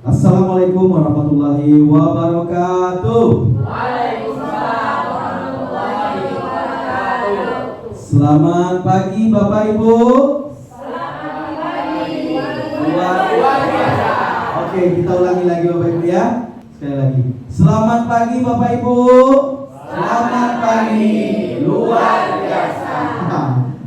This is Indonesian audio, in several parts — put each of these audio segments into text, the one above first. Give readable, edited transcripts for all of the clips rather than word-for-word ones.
Assalamualaikum warahmatullahi wabarakatuh. Waalaikumsalam warahmatullahi wabarakatuh. Selamat pagi Bapak Ibu. Selamat pagi. Luar biasa. Oke, kita ulangi lagi Bapak Ibu ya. Sekali lagi. Selamat pagi Bapak Ibu. Selamat pagi. Luar biasa.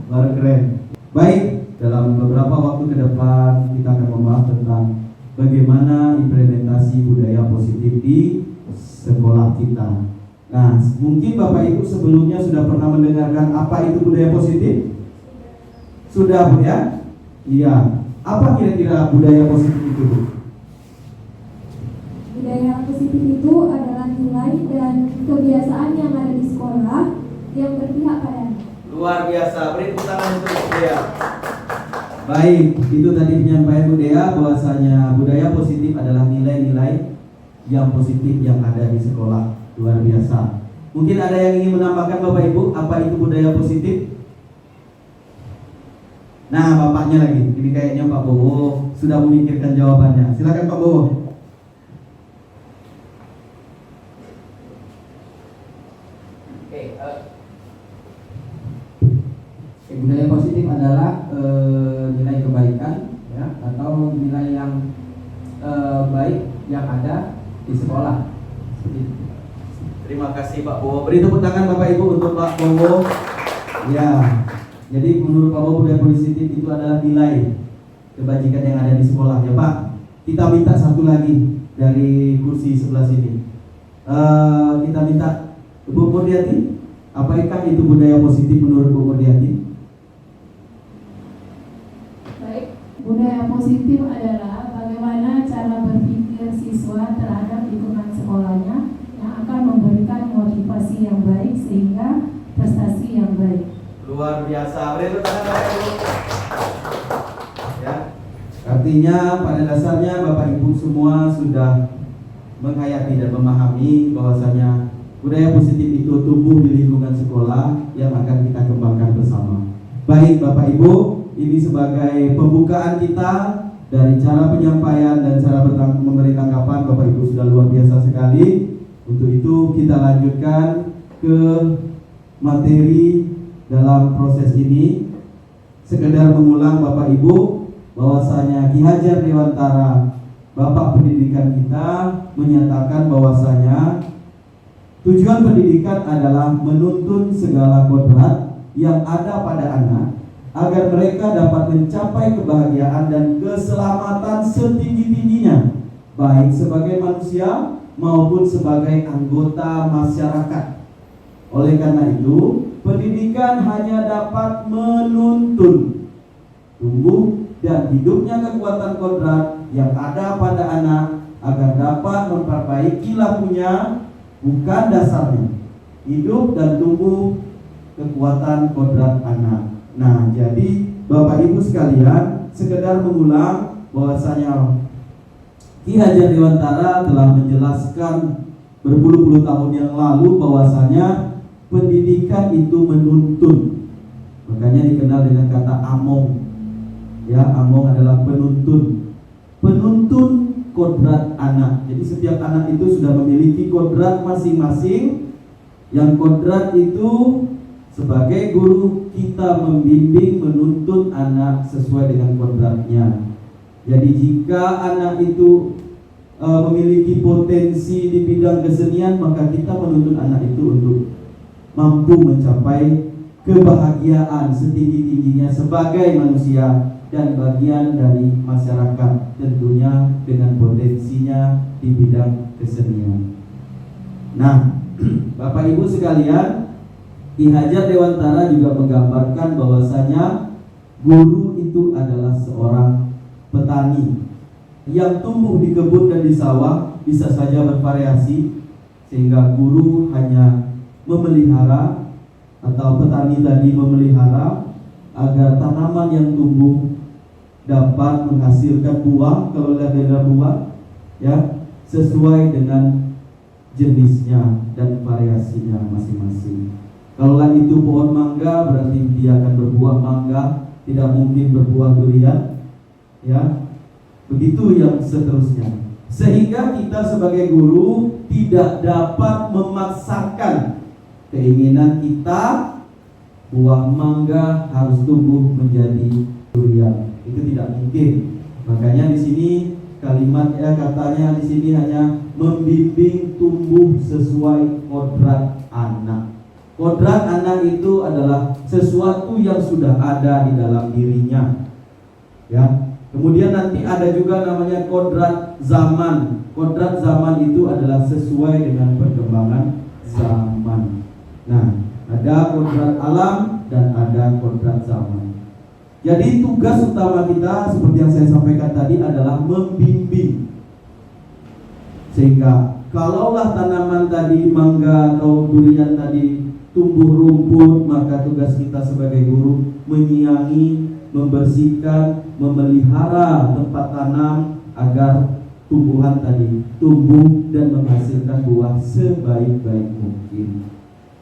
Baru keren. Baik, dalam beberapa waktu ke depan kita akan membahas tentang bagaimana implementasi budaya positif di sekolah kita. Nah, mungkin Bapak Ibu sebelumnya sudah pernah mendengarkan apa itu budaya positif? Sudah Bu ya? Iya. Apa kira-kira budaya positif itu Bu? Budaya positif itu adalah nilai dan kebiasaan yang ada di sekolah yang berpihak pada anak. Luar biasa. Beri tepuk tangan untuk Bu Dea. Baik, itu tadi penyampaian Bu Dea bahwasanya budaya positif adalah nilai-nilai yang positif yang ada di sekolah. Luar biasa. Mungkin ada yang ingin menambahkan Bapak Ibu, apa itu budaya positif? Nah, bapaknya lagi. Ini kayaknya Pak Bowo sudah memikirkan jawabannya. Silakan Pak Bowo. Budaya positif adalah nilai kebaikan ya, atau nilai yang baik yang ada di sekolah. Terima kasih Pak Bowo. Beri tepuk tangan Bapak Ibu untuk Pak Bowo. Ya, jadi menurut Pak Bowo budaya positif itu adalah nilai kebajikan yang ada di sekolah ya Pak. Kita minta satu lagi dari kursi sebelah sini. Kita minta Bu Murdiati. Apakah itu budaya positif menurut Bu Murdiati? Budaya positif adalah bagaimana cara berpikir siswa terhadap lingkungan sekolahnya yang akan memberikan motivasi yang baik sehingga prestasi yang baik. Luar biasa. Beri tepuk tangan Bapak Ibu. Ya. Artinya pada dasarnya Bapak Ibu semua sudah menghayati dan memahami bahwasanya budaya positif itu tumbuh di lingkungan sekolah yang akan kita kembangkan bersama. Baik Bapak Ibu, ini sebagai pembukaan kita dari cara penyampaian dan cara memberi tanggapan. Bapak Ibu sudah luar biasa sekali. Untuk itu kita lanjutkan ke materi dalam proses ini. Sekedar mengulang Bapak Ibu bahwasanya Ki Hajar Dewantara, Bapak Pendidikan kita, menyatakan bahwasanya tujuan pendidikan adalah menuntun segala kodrat yang ada pada anak agar mereka dapat mencapai kebahagiaan dan keselamatan setinggi-tingginya, baik sebagai manusia maupun sebagai anggota masyarakat. Oleh karena itu, pendidikan hanya dapat menuntun tumbuh dan hidupnya kekuatan kodrat yang ada pada anak agar dapat memperbaiki lakunya, bukan dasarnya. Hidup dan tumbuh kekuatan kodrat anak. Nah, jadi Bapak Ibu sekalian, sekedar mengulang bahwasanya Ki Hajar Dewantara telah menjelaskan berpuluh-puluh tahun yang lalu bahwasanya pendidikan itu menuntun. Makanya dikenal dengan kata among. Ya, among adalah penuntun. Penuntun kodrat anak. Jadi setiap anak itu sudah memiliki kodrat masing-masing. Yang kodrat itu sebagai guru kita membimbing, menuntun anak sesuai dengan kodratnya. Jadi jika anak itu memiliki potensi di bidang kesenian, maka kita menuntun anak itu untuk mampu mencapai kebahagiaan setinggi-tingginya sebagai manusia dan bagian dari masyarakat, tentunya dengan potensinya di bidang kesenian. Nah, Bapak Ibu sekalian, Ki Hajar Dewantara juga menggambarkan bahwasanya guru itu adalah seorang petani yang tumbuh di kebun dan di sawah, bisa saja bervariasi, sehingga guru hanya memelihara atau petani tadi memelihara agar tanaman yang tumbuh dapat menghasilkan buah, kalau lihat dari buah ya, sesuai dengan jenisnya dan variasinya masing-masing. Kalau itu pohon mangga, berarti dia akan berbuah mangga, tidak mungkin berbuah durian, ya. Begitu yang seterusnya. Sehingga kita sebagai guru tidak dapat memaksakan keinginan kita buah mangga harus tumbuh menjadi durian. Itu tidak mungkin. Makanya di sini kalimatnya katanya di sini hanya membimbing tumbuh sesuai kodrat anak. Kodrat anak itu adalah sesuatu yang sudah ada di dalam dirinya. Ya. Kemudian nanti ada juga namanya kodrat zaman. Kodrat zaman itu adalah sesuai dengan perkembangan zaman. Nah, ada kodrat alam dan ada kodrat zaman. Jadi tugas utama kita seperti yang saya sampaikan tadi adalah membimbing. Sehingga kalaulah tanaman tadi mangga atau durian tadi tumbuh rumput, maka tugas kita sebagai guru menyiangi, membersihkan, memelihara tempat tanam agar tumbuhan tadi tumbuh dan menghasilkan buah sebaik-baik mungkin.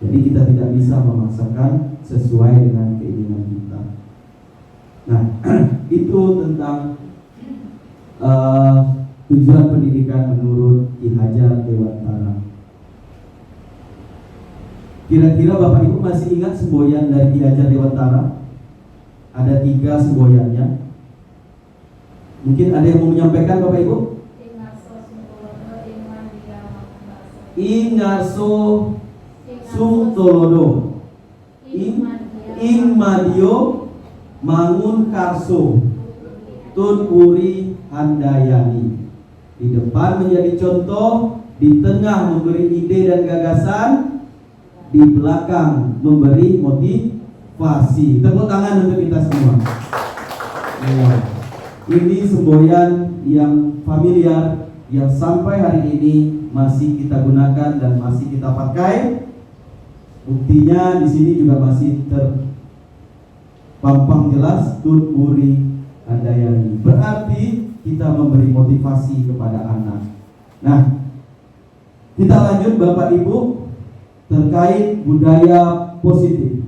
Jadi kita tidak bisa memaksakan sesuai dengan keinginan kita. Nah, itu tentang tujuan pendidikan menurut Ki Hajar Dewantara. Kira-kira Bapak Ibu masih ingat semboyan dari Ki Hajar Dewantara? Ada 3 semboyannya. Mungkin ada yang mau menyampaikan Bapak Ibu? Ingarso Sungtolodo Ing Madio Mangun Karso Tun Puri Handayani. Di depan menjadi contoh, di tengah memberi ide dan gagasan, di belakang memberi motivasi. Tepuk tangan untuk kita semua. Ya. Ini semboyan yang familiar, yang sampai hari ini masih kita gunakan dan masih kita pakai. Buktinya di sini juga masih terpampang jelas Tun Puri Handayani. Berarti kita memberi motivasi kepada anak. Nah, kita lanjut Bapak Ibu terkait budaya positif.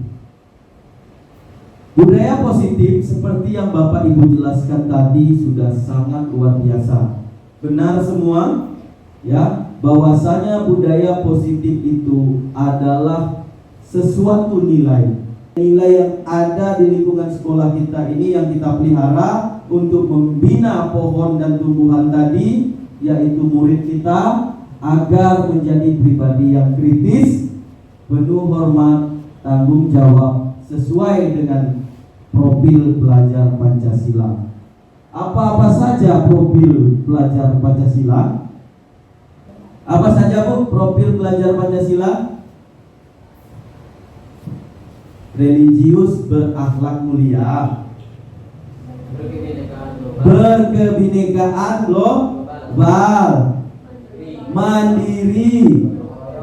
Budaya positif seperti yang Bapak Ibu jelaskan tadi sudah sangat luar biasa. Benar semua, ya, bahwasanya budaya positif itu adalah sesuatu nilai yang ada di lingkungan sekolah kita ini yang kita pelihara untuk membina pohon dan tumbuhan tadi, yaitu murid kita agar menjadi pribadi yang kritis, penuh hormat, tanggung jawab sesuai dengan profil pelajar Pancasila. Apa-apa saja profil pelajar Pancasila? Apa saja Bu profil pelajar Pancasila? Religius, berakhlak mulia, berkebinekaan global, mandiri,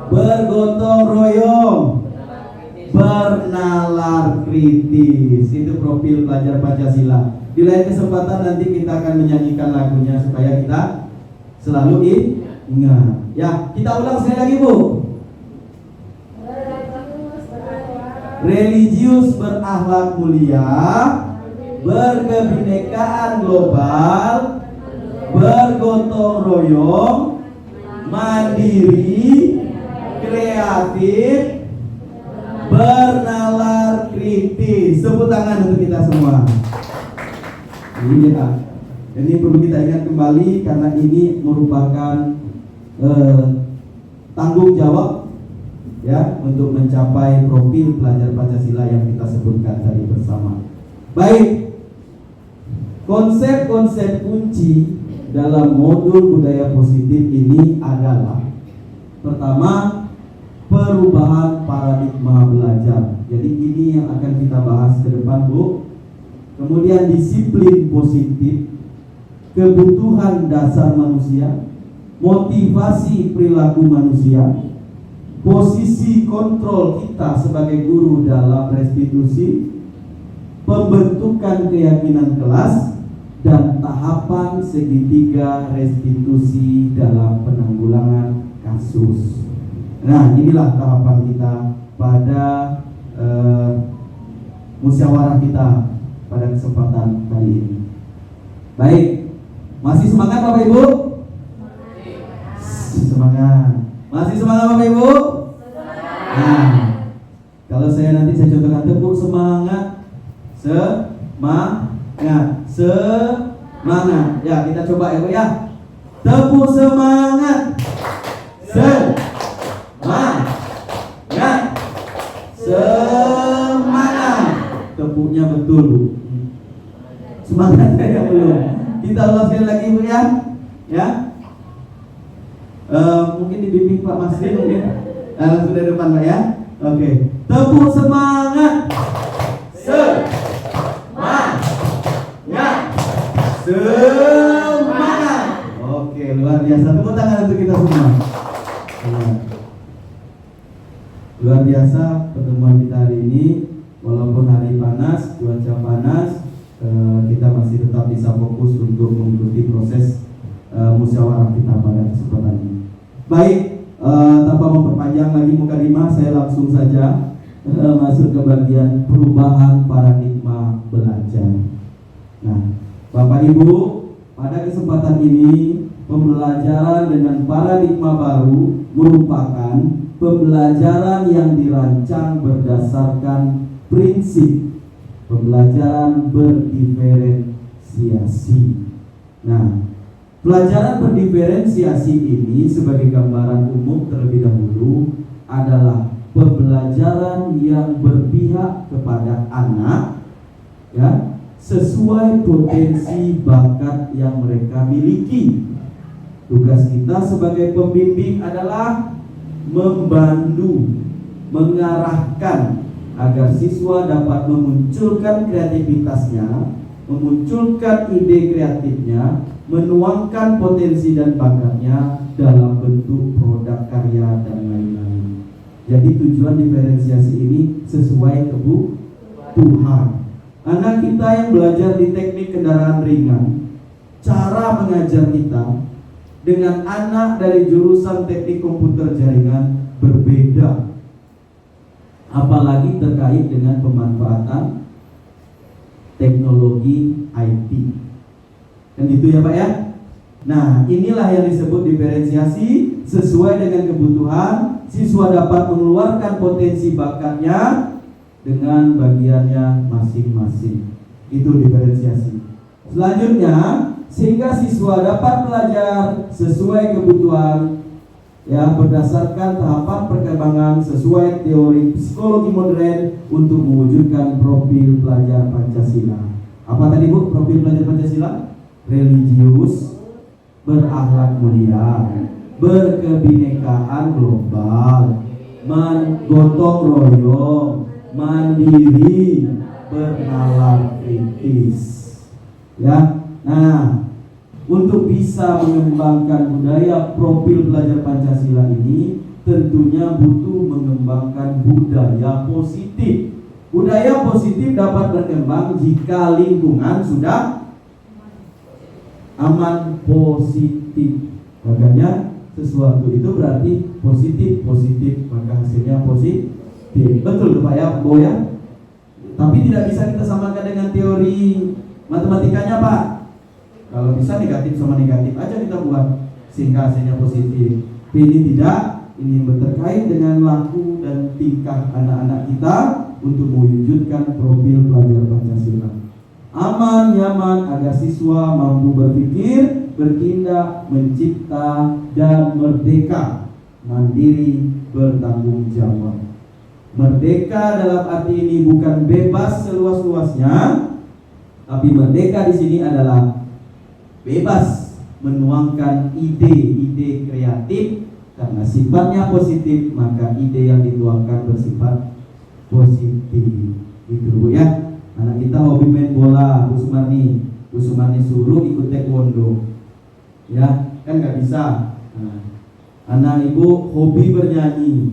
bergotong royong, bernalar kritis. Itu profil pelajar Pancasila. Di lain kesempatan nanti kita akan menyanyikan lagunya supaya kita selalu ingat. Ya, kita ulang sekali lagi Bu. Religius, berakhlak mulia, berkebinekaan global, bergotong royong, mandiri, kreatif, bernalar kritis. Tepuk tangan untuk kita semua. Ini perlu kita ingat kembali karena ini merupakan tanggung jawab, ya, untuk mencapai profil pelajar Pancasila yang kita sebutkan tadi bersama. Baik, konsep-konsep kunci dalam modul budaya positif ini adalah: pertama, perubahan paradigma belajar. Jadi ini yang akan kita bahas ke depan Bu. Kemudian disiplin positif, kebutuhan dasar manusia, motivasi perilaku manusia, posisi kontrol kita sebagai guru dalam restitusi, pembentukan keyakinan kelas, dan tahapan segitiga restitusi dalam penanggulangan kasus. Nah, inilah tahapan kita pada musyawarah kita pada kesempatan kali ini. Baik, masih semangat Bapak Ibu? semangat. Masih semangat Bapak Ibu? Nah, kalau saya contohkan tepuk semangat. Semangat. Ya, kita coba ya Bu ya. Tepuk semangat. Semangat. Tepuknya betul Bu. Semangatnya yang belum. Kita ulang sekali lagi Bu ya. Ya. Mungkin dibimbing Pak Masri mungkin. Langsung dari depan Pak ya. Oke. Tepuk semangat. Semangat. Oke, luar biasa. Tepuk tangan untuk kita semua. Luar biasa pertemuan kita hari ini. Walaupun hari panas, cuaca panas, kita masih tetap bisa fokus untuk mengikuti proses musyawarah kita pada kesempatan ini. Baik, tanpa memperpanjang lagi mukadimah, saya langsung saja masuk ke bagian perubahan paradigma belajar. Nah, Bapak Ibu, pada kesempatan ini pembelajaran dengan paradigma baru merupakan pembelajaran yang dirancang berdasarkan prinsip pembelajaran berdiferensiasi. Nah, pelajaran berdiferensiasi ini sebagai gambaran umum terlebih dahulu adalah pembelajaran yang berpihak kepada anak, ya, sesuai potensi bakat yang mereka miliki. Tugas kita sebagai pembimbing adalah membantu, mengarahkan agar siswa dapat memunculkan kreativitasnya, memunculkan ide kreatifnya, menuangkan potensi dan bakatnya dalam bentuk produk karya dan lain-lain. Jadi tujuan diferensiasi ini sesuai kebutuhan. Anak kita yang belajar di teknik kendaraan ringan, cara mengajar kita dengan anak dari jurusan teknik komputer jaringan berbeda. Apalagi terkait dengan pemanfaatan teknologi IT. Kan gitu ya Pak ya? Nah, inilah yang disebut diferensiasi. Sesuai dengan kebutuhan, siswa dapat mengeluarkan potensi bakatnya dengan bagiannya masing-masing. Itu diferensiasi. Selanjutnya, sehingga siswa dapat belajar sesuai kebutuhan, ya, berdasarkan tahapan perkembangan sesuai teori psikologi modern untuk mewujudkan profil pelajar Pancasila. Apa tadi Bu profil pelajar Pancasila? Religius, berakhlak mulia, berkebinekaan global, gotong royong, mandiri, bernalar kritis. Ya, nah, untuk bisa mengembangkan budaya profil pelajar Pancasila ini tentunya butuh mengembangkan budaya positif. Budaya positif dapat berkembang jika lingkungan sudah aman positif. Makanya sesuatu itu berarti positif, maka hasilnya positif. Betul Pak ya, Bu ya? Tapi tidak bisa kita samakan dengan teori matematikanya Pak. Kalau bisa negatif sama negatif aja kita buat sehingga hasilnya positif. Ini tidak, ini terkait dengan laku dan tingkah anak-anak kita untuk mewujudkan profil pelajar Pancasila. Aman, nyaman agar siswa mampu berpikir, bertindak, mencipta, dan merdeka, mandiri, bertanggung jawab. Merdeka dalam arti ini bukan bebas seluas-luasnya, tapi merdeka di sini adalah bebas menuangkan ide-ide kreatif karena sifatnya positif, maka ide yang dituangkan bersifat positif. Itu Bu ya. Anak kita hobi main bola, Bu Sumarni suruh ikut taekwondo, ya kan nggak bisa. Nah, anak ibu hobi bernyanyi,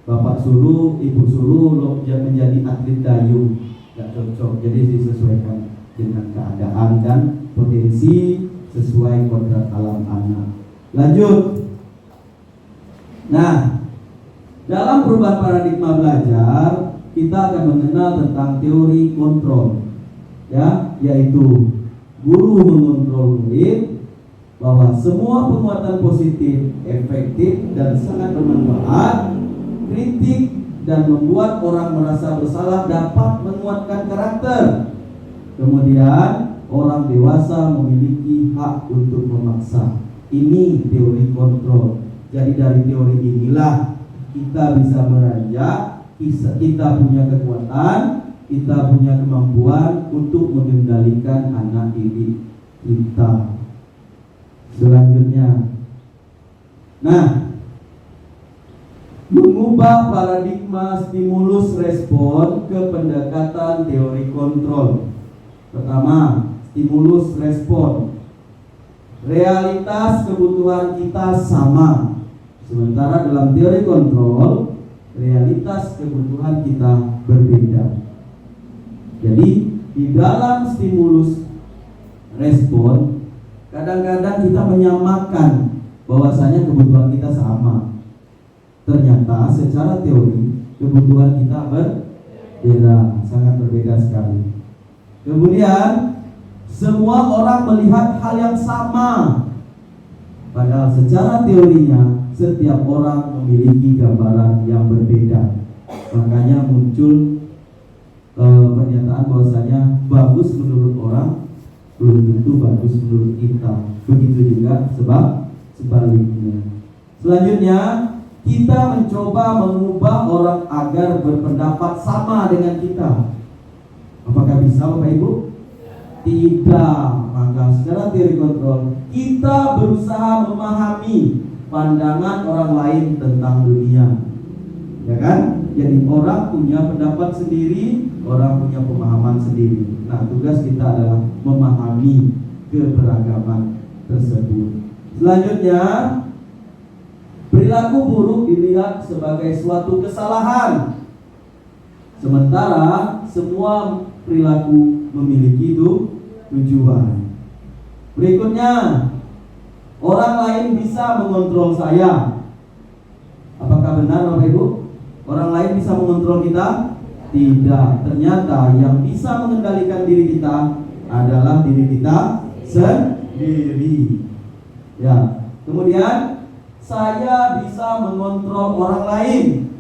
bapak suruh, ibu suruh lo menjadi atlet dayung, nggak cocok. Jadi disesuaikan dengan keadaan dan potensi sesuai kodrat alam anak. Lanjut. Nah, dalam perubahan paradigma belajar, kita akan mengenal tentang teori kontrol, ya, yaitu guru mengontrol murid, bahwa semua penguatan positif efektif dan sangat bermanfaat. Kritik dan membuat orang merasa bersalah dapat menguatkan karakter. Kemudian orang dewasa memiliki hak untuk memaksa. Ini teori kontrol. Jadi dari teori inilah kita bisa beranjak, kita punya kekuatan, kita punya kemampuan untuk mengendalikan anak didik kita. Selanjutnya, nah, mengubah paradigma stimulus respon ke pendekatan teori kontrol. Pertama, stimulus respon. Realitas kebutuhan kita sama. Sementara dalam teori kontrol, realitas kebutuhan kita berbeda. Jadi, di dalam stimulus respon, kadang-kadang kita menyamakan bahwasanya kebutuhan kita sama. Ternyata secara teori kebutuhan kita berbeda, sangat berbeda sekali. Kemudian semua orang melihat hal yang sama, padahal secara teorinya setiap orang memiliki gambaran yang berbeda. Makanya muncul pernyataan bahwasanya bagus menurut orang belum tentu bagus menurut kita. Begitu juga sebaliknya. Selanjutnya, kita mencoba mengubah orang agar berpendapat sama dengan kita. Apakah bisa, Bapak Ibu? Tidak. Maka secara teori kontrol, kita berusaha memahami pandangan orang lain tentang dunia. Ya kan? Jadi orang punya pendapat sendiri, orang punya pemahaman sendiri. Nah, tugas kita adalah memahami keberagaman tersebut. Selanjutnya, perilaku buruk dilihat sebagai suatu kesalahan. Sementara semua perilaku memiliki tujuan. Berikutnya, orang lain bisa mengontrol saya. Apakah benar, Bapak Ibu? Orang lain bisa mengontrol kita? Tidak. Ternyata yang bisa mengendalikan diri kita adalah diri kita sendiri. Ya. Kemudian, saya bisa mengontrol orang lain.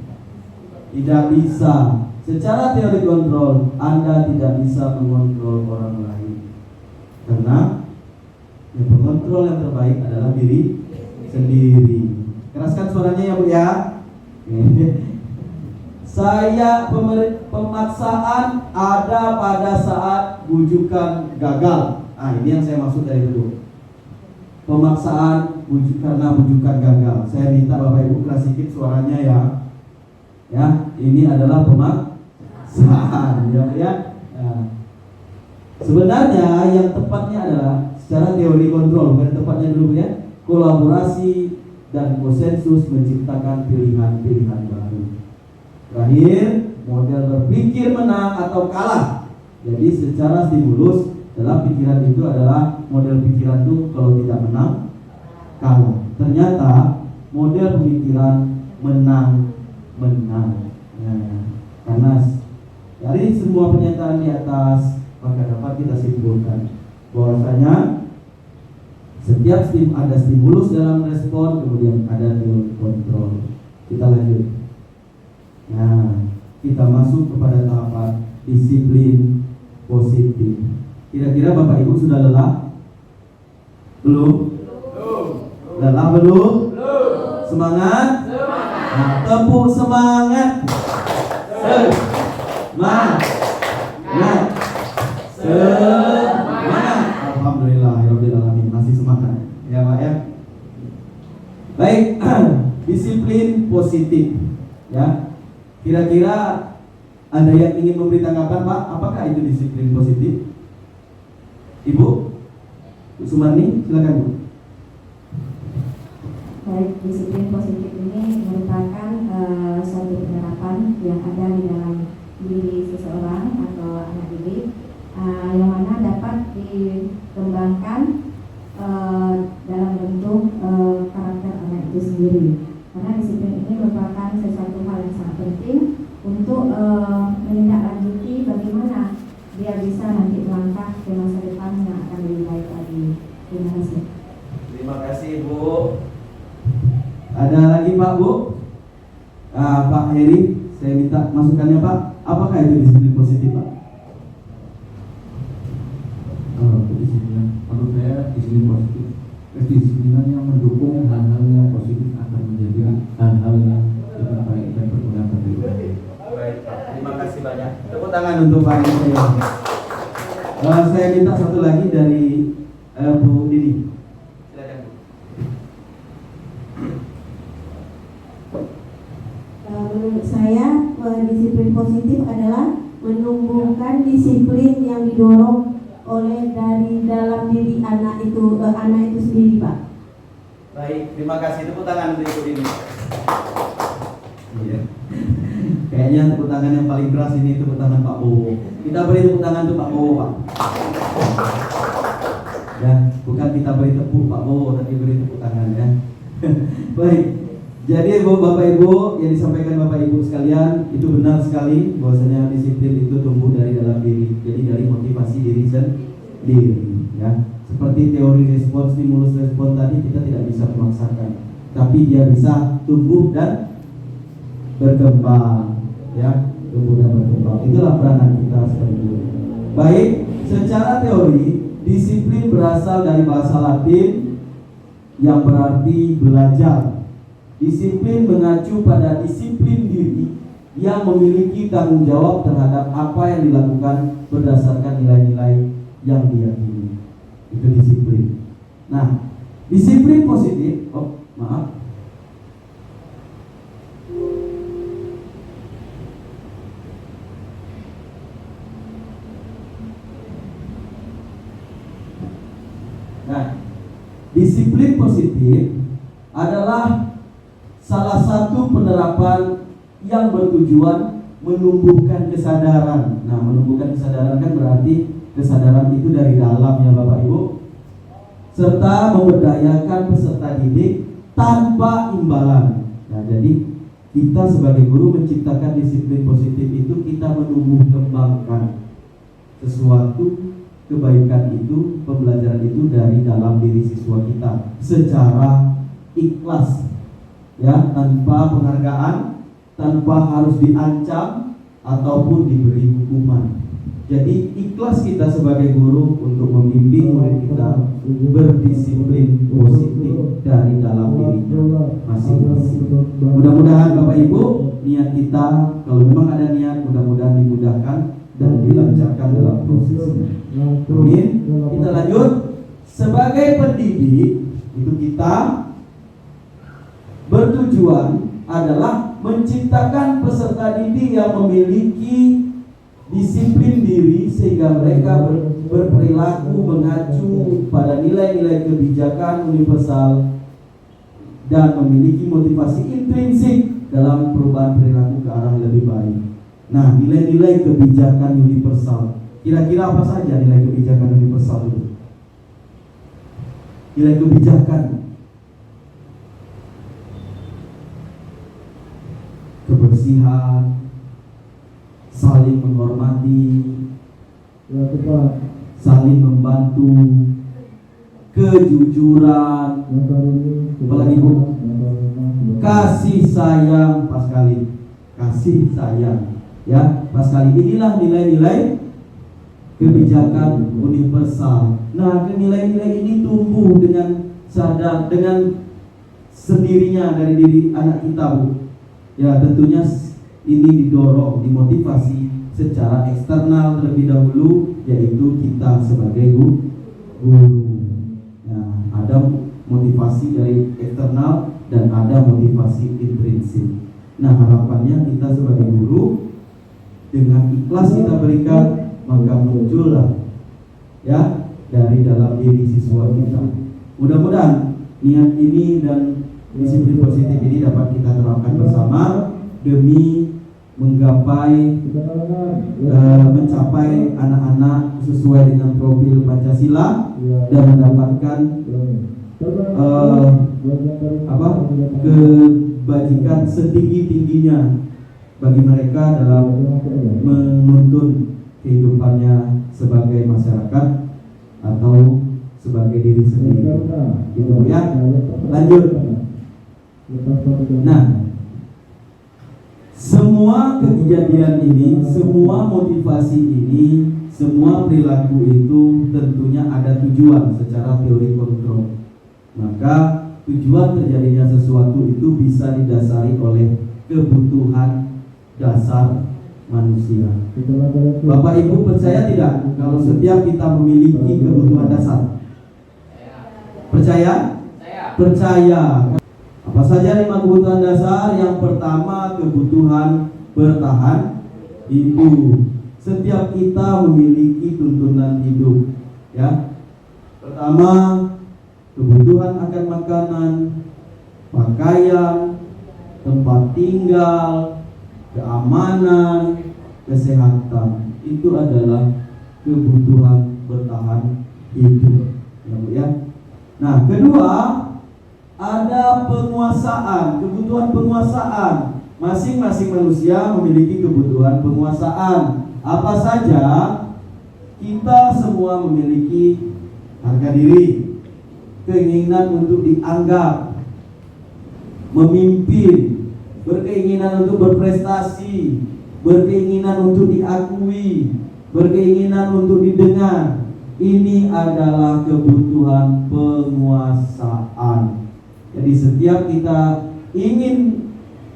Tidak bisa. Secara teori kontrol, Anda tidak bisa mengontrol orang lain. Karena yang pengontrol yang terbaik adalah diri sendiri. Keraskan suaranya ya, Bu ya. Pemaksaan ada pada saat bujukan gagal. Ah, ini yang saya maksud dari dulu. Pemaksaan karena bujukan gagal. Saya minta Bapak Ibu keras sedikit suaranya ya. Ya, ini adalah pemaksaan ya. Nah, sebenarnya yang tepatnya adalah secara teori kontrol, bukan tepatnya dulu ya. Kolaborasi dan konsensus menciptakan pilihan-pilihan baru. Terakhir, model berpikir menang atau kalah. Jadi secara stimulus dalam pikiran itu adalah model pikiran itu kalau tidak menang kalah. Ternyata model pemikiran menang. Karena dari semua pernyataan di atas, maka dapat kita simpulkan bahwasanya setiap ada stimulus dalam respon, kemudian ada teori kontrol. Kita lanjut. Nah, kita masuk kepada tahapan disiplin positif. Kira-kira Bapak Ibu sudah lelah? Belum? Lelah belum? Semangat? Nah, tepuk semangat. Semangat. Alhamdulillahirabbil alamin, masih semangat. Ya, Pak ya. Baik, disiplin positif. Ya. Kira-kira ada yang ingin memberi tanggapan, Pak? Apakah itu disiplin positif? Ibu? Bu Sumarni, silakan, Bu. Baik, disiplin positif ini merupakan suatu penerapan yang ada di dalam diri seseorang atau anak didik, yang mana dapat dikembangkan dalam bentuk karakter anak itu sendiri. Karena disiplin ini merupakan sesuatu hal yang sangat penting untuk menindaklanjuti bagaimana dia bisa nanti melangkah ke masa depan yang akan lebih baik lagi. Terima kasih. Terima kasih Bu. Ada lagi Pak Bu? Pak Heri, saya minta masukannya Pak. Apakah itu disiplin positif Pak? Kedisiplinan, menurut saya disiplin positif. Kedisiplinan yang mendukung hal-hal yang positif akan menjadi hal-hal yang lebih baik dan berguna bagi kita. Baik Pak, terima kasih banyak. Tepuk tangan untuk Pak Heri. Saya minta satu lagi dari Bu Dini. Silakan Bu. Menurut saya disiplin positif adalah menumbuhkan disiplin yang didorong oleh dari dalam diri anak itu sendiri Pak. Baik, terima kasih. Tepuk tangan untuk Ibu Dini. Iya. Kayaknya tepuk tangan yang paling keras ini tepuk tangan Pak Bowo. Kita beri tepuk tangan untuk Pak Bowo Pak. Ya, bukan kita beri tepuk Pak Bowo, tapi beri tepuk tangan ya. Baik. Jadi Bapak Ibu yang disampaikan Bapak Ibu sekalian itu benar sekali bahwasanya disiplin itu tumbuh dari dalam diri. Jadi dari motivasi diri sendiri ya. Seperti teori respons stimulus respon tadi kita tidak bisa memaksakan, tapi dia bisa tumbuh dan berkembang ya, tumbuh dan berkembang. Itulah peranan kita sebagai guru. Baik, secara teori disiplin berasal dari bahasa Latin yang berarti belajar. Disiplin mengacu pada disiplin diri yang memiliki tanggung jawab terhadap apa yang dilakukan berdasarkan nilai-nilai yang diyakini. Itu disiplin. Nah, disiplin positif, Nah, disiplin positif adalah salah satu penerapan yang bertujuan menumbuhkan kesadaran. Nah, menumbuhkan kesadaran kan berarti kesadaran itu dari dalam ya Bapak Ibu, serta memberdayakan peserta didik tanpa imbalan. Nah, jadi kita sebagai guru menciptakan disiplin positif itu kita menumbuh kembangkan sesuatu kebaikan itu, pembelajaran itu dari dalam diri siswa kita secara ikhlas ya, tanpa penghargaan, tanpa harus diancam ataupun diberi hukuman. Jadi ikhlas kita sebagai guru untuk membimbing murid kita berdisiplin positif dari dalam dirinya masing-masing. Mudah-mudahan Bapak Ibu niat kita, kalau memang ada niat, mudah-mudahan dimudahkan dan dilancarkan dalam prosesnya. Amin. Kita lanjut. Sebagai pendidik itu kita bertujuan adalah menciptakan peserta didik yang memiliki disiplin diri sehingga mereka berperilaku mengacu pada nilai-nilai kebijakan universal dan memiliki motivasi intrinsik dalam perubahan perilaku ke arah yang lebih baik. Nah, nilai-nilai kebijakan universal, kira-kira apa saja nilai kebijakan universal itu? Nilai kebijakan kebersihan, saling menghormati, saling membantu, kejujuran, apalagi Bu, kasih sayang, pas kali kasih sayang, ya pas kali. Inilah nilai-nilai kebijakan universal. Nah, nilai-nilai ini tumbuh dengan sadar, dengan sendirinya dari diri anak kita Bu. Ya tentunya ini didorong, dimotivasi secara eksternal terlebih dahulu, yaitu kita sebagai guru. Nah, ada motivasi dari eksternal dan ada motivasi intrinsik. Nah, harapannya kita sebagai guru dengan ikhlas kita berikan, maka muncullah ya dari dalam diri siswa kita. Mudah-mudahan niat ini dan disiplin positif ini dapat kita terapkan bersama demi menggapai mencapai anak-anak sesuai dengan profil Pancasila dan mendapatkan kebajikan setinggi-tingginya bagi mereka dalam menuntun kehidupannya sebagai masyarakat atau sebagai diri sendiri. Gitu ya. Lanjut. Nah, semua kejadian ini, semua motivasi ini, semua perilaku itu tentunya ada tujuan secara teori kontrol. Maka tujuan terjadinya sesuatu itu bisa didasari oleh kebutuhan dasar manusia. Bapak Ibu percaya tidak kalau setiap kita memiliki kebutuhan dasar? Percaya? Percaya. Apa saja 5 kebutuhan dasar? Yang pertama, kebutuhan bertahan hidup. Setiap kita memiliki tuntunan hidup, ya. Pertama, kebutuhan akan makanan, pakaian, tempat tinggal, keamanan, kesehatan. Itu adalah kebutuhan bertahan hidup, ya Bu ya. Nah, kedua, ada penguasaan, kebutuhan penguasaan. Masing-masing manusia memiliki kebutuhan penguasaan. Apa saja? Kita semua memiliki harga diri, keinginan untuk dianggap, memimpin, berkeinginan untuk berprestasi, berkeinginan untuk diakui, berkeinginan untuk didengar. Ini adalah kebutuhan penguasaan. Jadi setiap kita ingin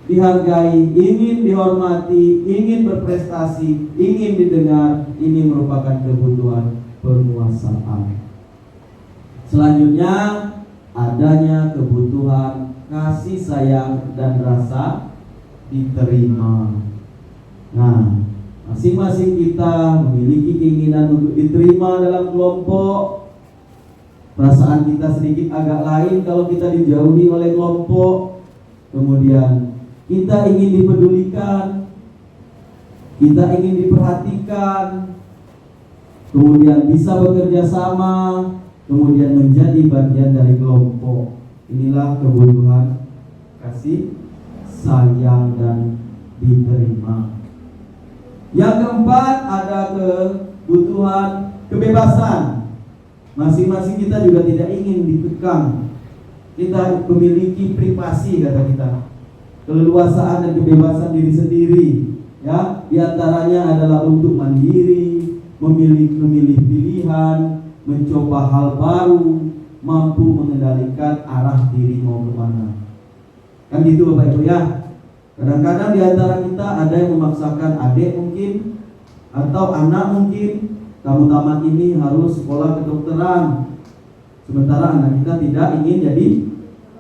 dihargai, ingin dihormati, ingin berprestasi, ingin didengar, ini merupakan kebutuhan penguasaan. Selanjutnya, adanya kebutuhan kasih sayang dan rasa diterima. Nah, masing-masing kita memiliki keinginan untuk diterima dalam kelompok. Perasaan kita sedikit agak lain kalau kita dijauhi oleh kelompok. Kemudian kita ingin dipedulikan, kita ingin diperhatikan, kemudian bisa bekerja sama, kemudian menjadi bagian dari kelompok. Inilah kebutuhan kasih sayang dan diterima. Yang keempat, ada kebutuhan kebebasan. Masing-masing kita juga tidak ingin dikekang. Kita memiliki privasi, kata kita, keleluasaan dan kebebasan diri sendiri. Ya, di antaranya adalah untuk mandiri, memilih pilihan, mencoba hal baru, mampu mengendalikan arah diri mau kemana. Kan gitu Bapak Ibu ya. Kadang-kadang di antara kita ada yang memaksakan adik mungkin atau anak mungkin, kamu tamat ini harus sekolah kedokteran, sementara anak kita tidak ingin jadi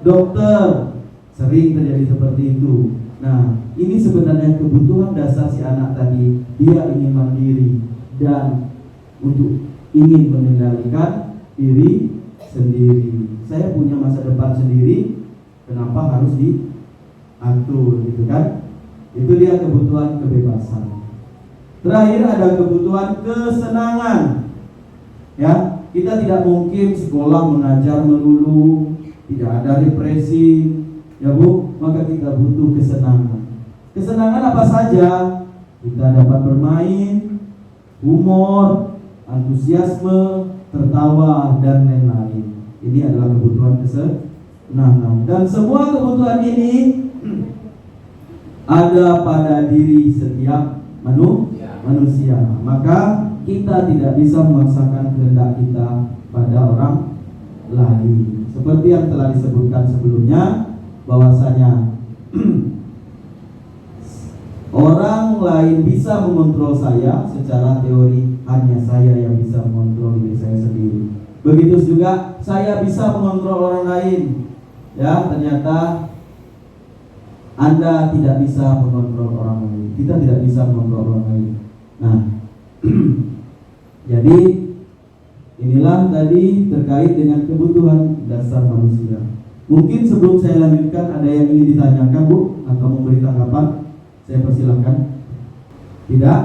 dokter. Sering terjadi seperti itu. Nah, ini sebenarnya kebutuhan dasar si anak tadi. Dia ingin mandiri dan untuk ingin mengendalikan diri sendiri. Saya punya masa depan sendiri, kenapa harus diatur, gitu kan? Itu dia kebutuhan kebebasan. Terakhir ada kebutuhan kesenangan. Ya, kita tidak mungkin sekolah mengajar melulu, tidak ada refreshing, ya Bu, maka kita butuh kesenangan. Kesenangan apa saja? Kita dapat bermain, humor, antusiasme, tertawa, dan lain-lain. Ini adalah kebutuhan kesenangan. Dan semua kebutuhan ini ada pada diri setiap manusia. Maka kita tidak bisa memaksakan kehendak kita pada orang lain. Seperti yang telah disebutkan sebelumnya, bahwasanya orang lain bisa mengontrol saya secara teori, hanya saya yang bisa mengontrol diri saya sendiri. Begitu juga saya bisa mengontrol orang lain. Ya, ternyata Anda tidak bisa mengontrol orang lain. Kita tidak bisa mengontrol orang lain. Nah, jadi inilah tadi terkait dengan kebutuhan dasar manusia. Mungkin sebelum saya lanjutkan ada yang ingin ditanyakan Bu, atau memberi tanggapan, saya persilahkan. Tidak?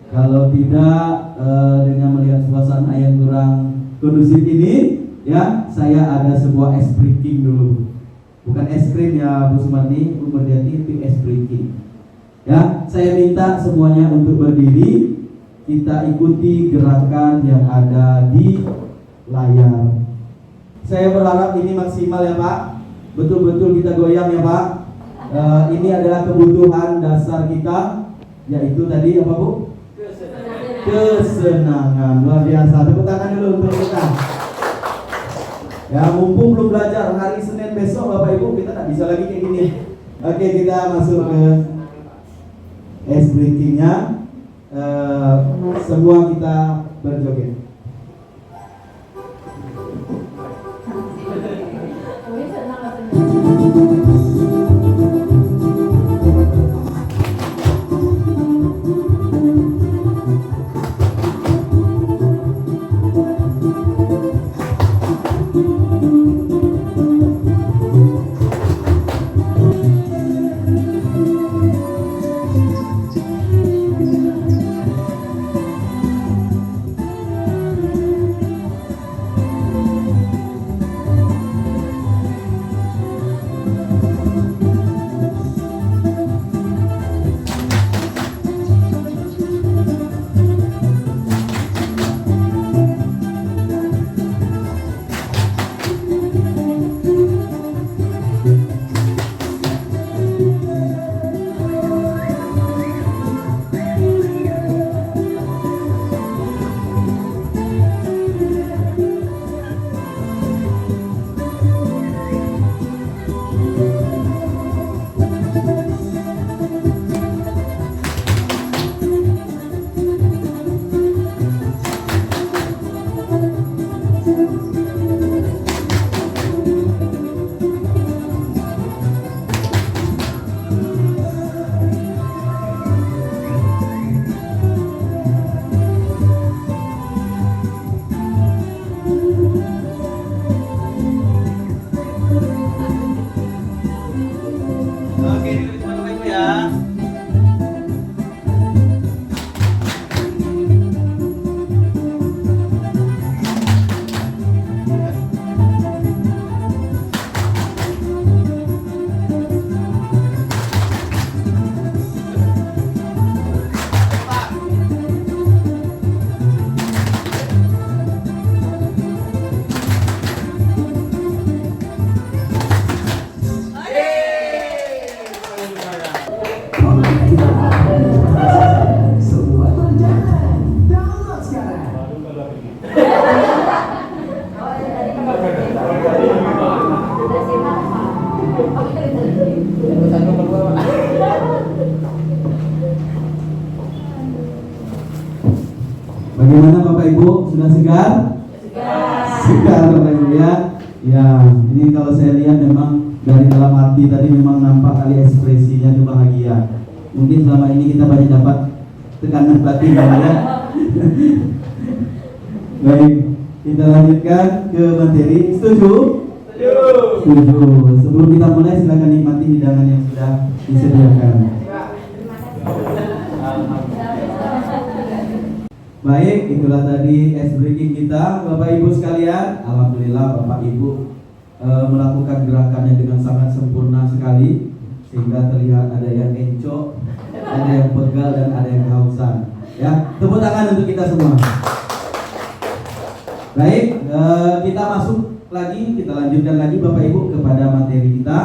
Kalau tidak, dengan melihat suasana yang kurang kondusif ini, ya, saya ada sebuah ice breaking dulu. Bukan es krim ya Bu Sumarni, Bu Mardiati, itu es breaking. Ya, saya minta semuanya untuk berdiri. Kita ikuti gerakan yang ada di layar. Saya berharap ini maksimal ya Pak. Betul-betul kita goyang ya Pak. Ini adalah kebutuhan dasar kita, yaitu tadi apa Bu? Kesenangan. Luar biasa. Tepuk tangan dulu untuk kita. Ya, mumpung belum belajar, hari Senin besok Bapak Ibu kita tak bisa lagi kayak gini. Oke, kita masuk ke ice breaking-nya. Semua kita berjoget. Oke, duduk Bapak Ibu ya. Bagaimana Bapak Ibu, sudah segar? Segar Bapak Ibu ya. Ya, ini kalau saya lihat memang dari dalam hati tadi memang nampak kali ekspresinya itu bahagia. Mungkin selama ini kita banyak dapat tekanan batin ya. Baik, kita lanjutkan ke materi. Setuju? Setuju. Sebelum kita mulai silakan nikmati hidangan yang sudah disediakan. Baik, itulah tadi ice breaking kita, Bapak Ibu sekalian. Alhamdulillah Bapak Ibu melakukan gerakannya dengan sangat sempurna sekali, sehingga terlihat ada yang encok, ada yang pegal dan ada yang kehausan. Ya, tepuk tangan untuk kita semua. Baik, kita masuk lagi, kita lanjutkan lagi Bapak Ibu kepada materi kita,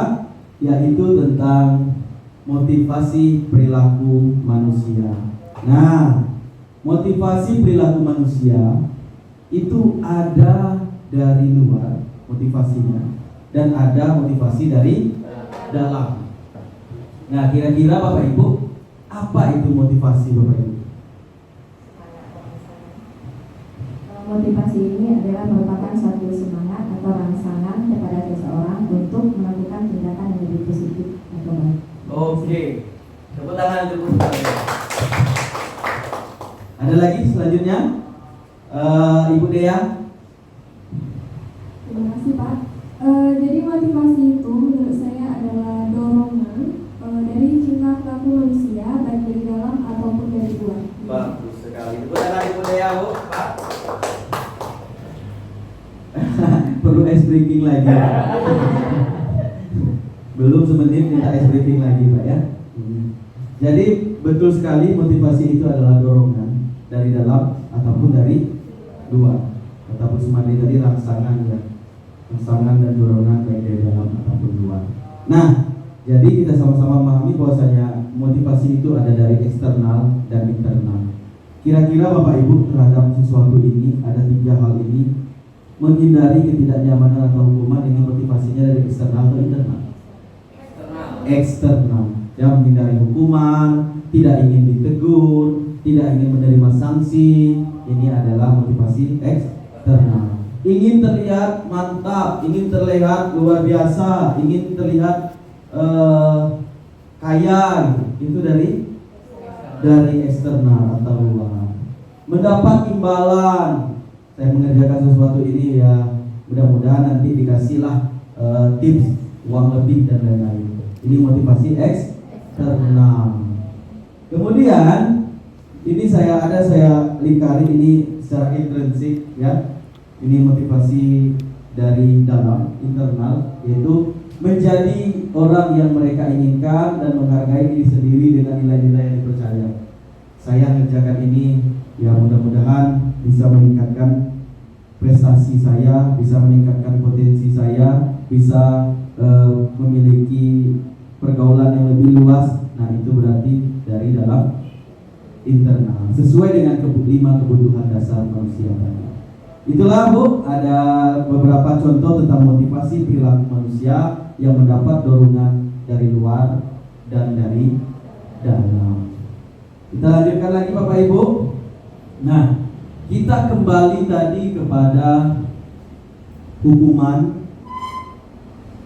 yaitu tentang motivasi perilaku manusia. Nah, motivasi perilaku manusia itu ada dari luar motivasinya dan ada motivasi dari dalam. Nah, kira-kira Bapak Ibu, apa itu motivasi Bapak Ibu? Motivasi ini adalah merupakan suatu semangat atau rangsangan kepada seseorang untuk melakukan tindakan yang lebih positif atau baik. Oke, tepuk tangan untuk ada lagi selanjutnya, Ibu Dea. Terima kasih Pak. Jadi motivasi itu menurut saya adalah dorongan dari cinta pelaku manusia, baik dari dalam ataupun dari luar. Bagus sekali. Tepuk tangan Ibu Dea, Bu. Pak. Perlu ice breaking lagi. Belum semenit minta ice breaking lagi Pak ya. Jadi betul sekali motivasi itu adalah dorongan dari dalam ataupun dari luar. Kata Bu Sumadi tadi rangsangan ya, rangsangan dan dorongan baik dari dalam ataupun luar. Nah, jadi kita sama-sama memahami bahwasanya motivasi itu ada dari eksternal dan internal. Kira-kira Bapak Ibu terhadap sesuatu ini ada 3 hal ini, menghindari ketidaknyamanan atau hukuman, ini motivasinya dari eksternal atau internal? Eksternal. Ya, menghindari hukuman, tidak ingin ditegur, tidak ingin menerima sanksi, ini adalah motivasi eksternal. Ingin terlihat mantap, ingin terlihat luar biasa, ingin terlihat kaya, gitu. Itu dari eksternal atau luar. Mendapat imbalan, saya mengerjakan sesuatu ini ya, mudah-mudahan nanti dikasihlah tips uang lebih dan lain-lain. Ini motivasi eksternal. Kemudian ini saya lingkari ini secara intrinsik ya. Ini motivasi dari dalam internal, yaitu menjadi orang yang mereka inginkan dan menghargai diri sendiri dengan nilai-nilai yang dipercaya. Saya mengerjakan ini ya, mudah-mudahan bisa meningkatkan prestasi saya, bisa meningkatkan potensi saya, bisa memiliki pergaulan yang lebih luas. Nah, itu berarti dari dalam internal, sesuai dengan 5 kebutuhan dasar manusia tadi. Itulah Bu, ada beberapa contoh tentang motivasi perilaku manusia yang mendapat dorongan dari luar dan dari dalam. Kita lanjutkan lagi Bapak Ibu. Nah, kita kembali tadi kepada hukuman,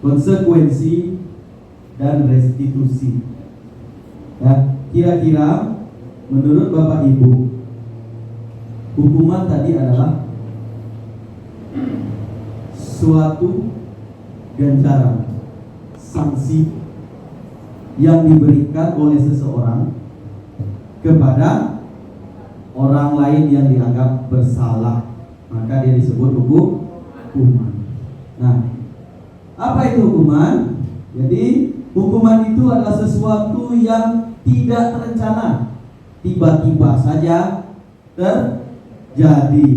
konsekuensi, dan restitusi. Ya, kira-kira menurut Bapak Ibu, hukuman tadi adalah suatu ganjaran, sanksi yang diberikan oleh seseorang kepada orang lain yang dianggap bersalah, maka dia disebut hukuman. Nah, apa itu hukuman? Jadi hukuman itu adalah sesuatu yang tidak terencana, tiba-tiba saja terjadi.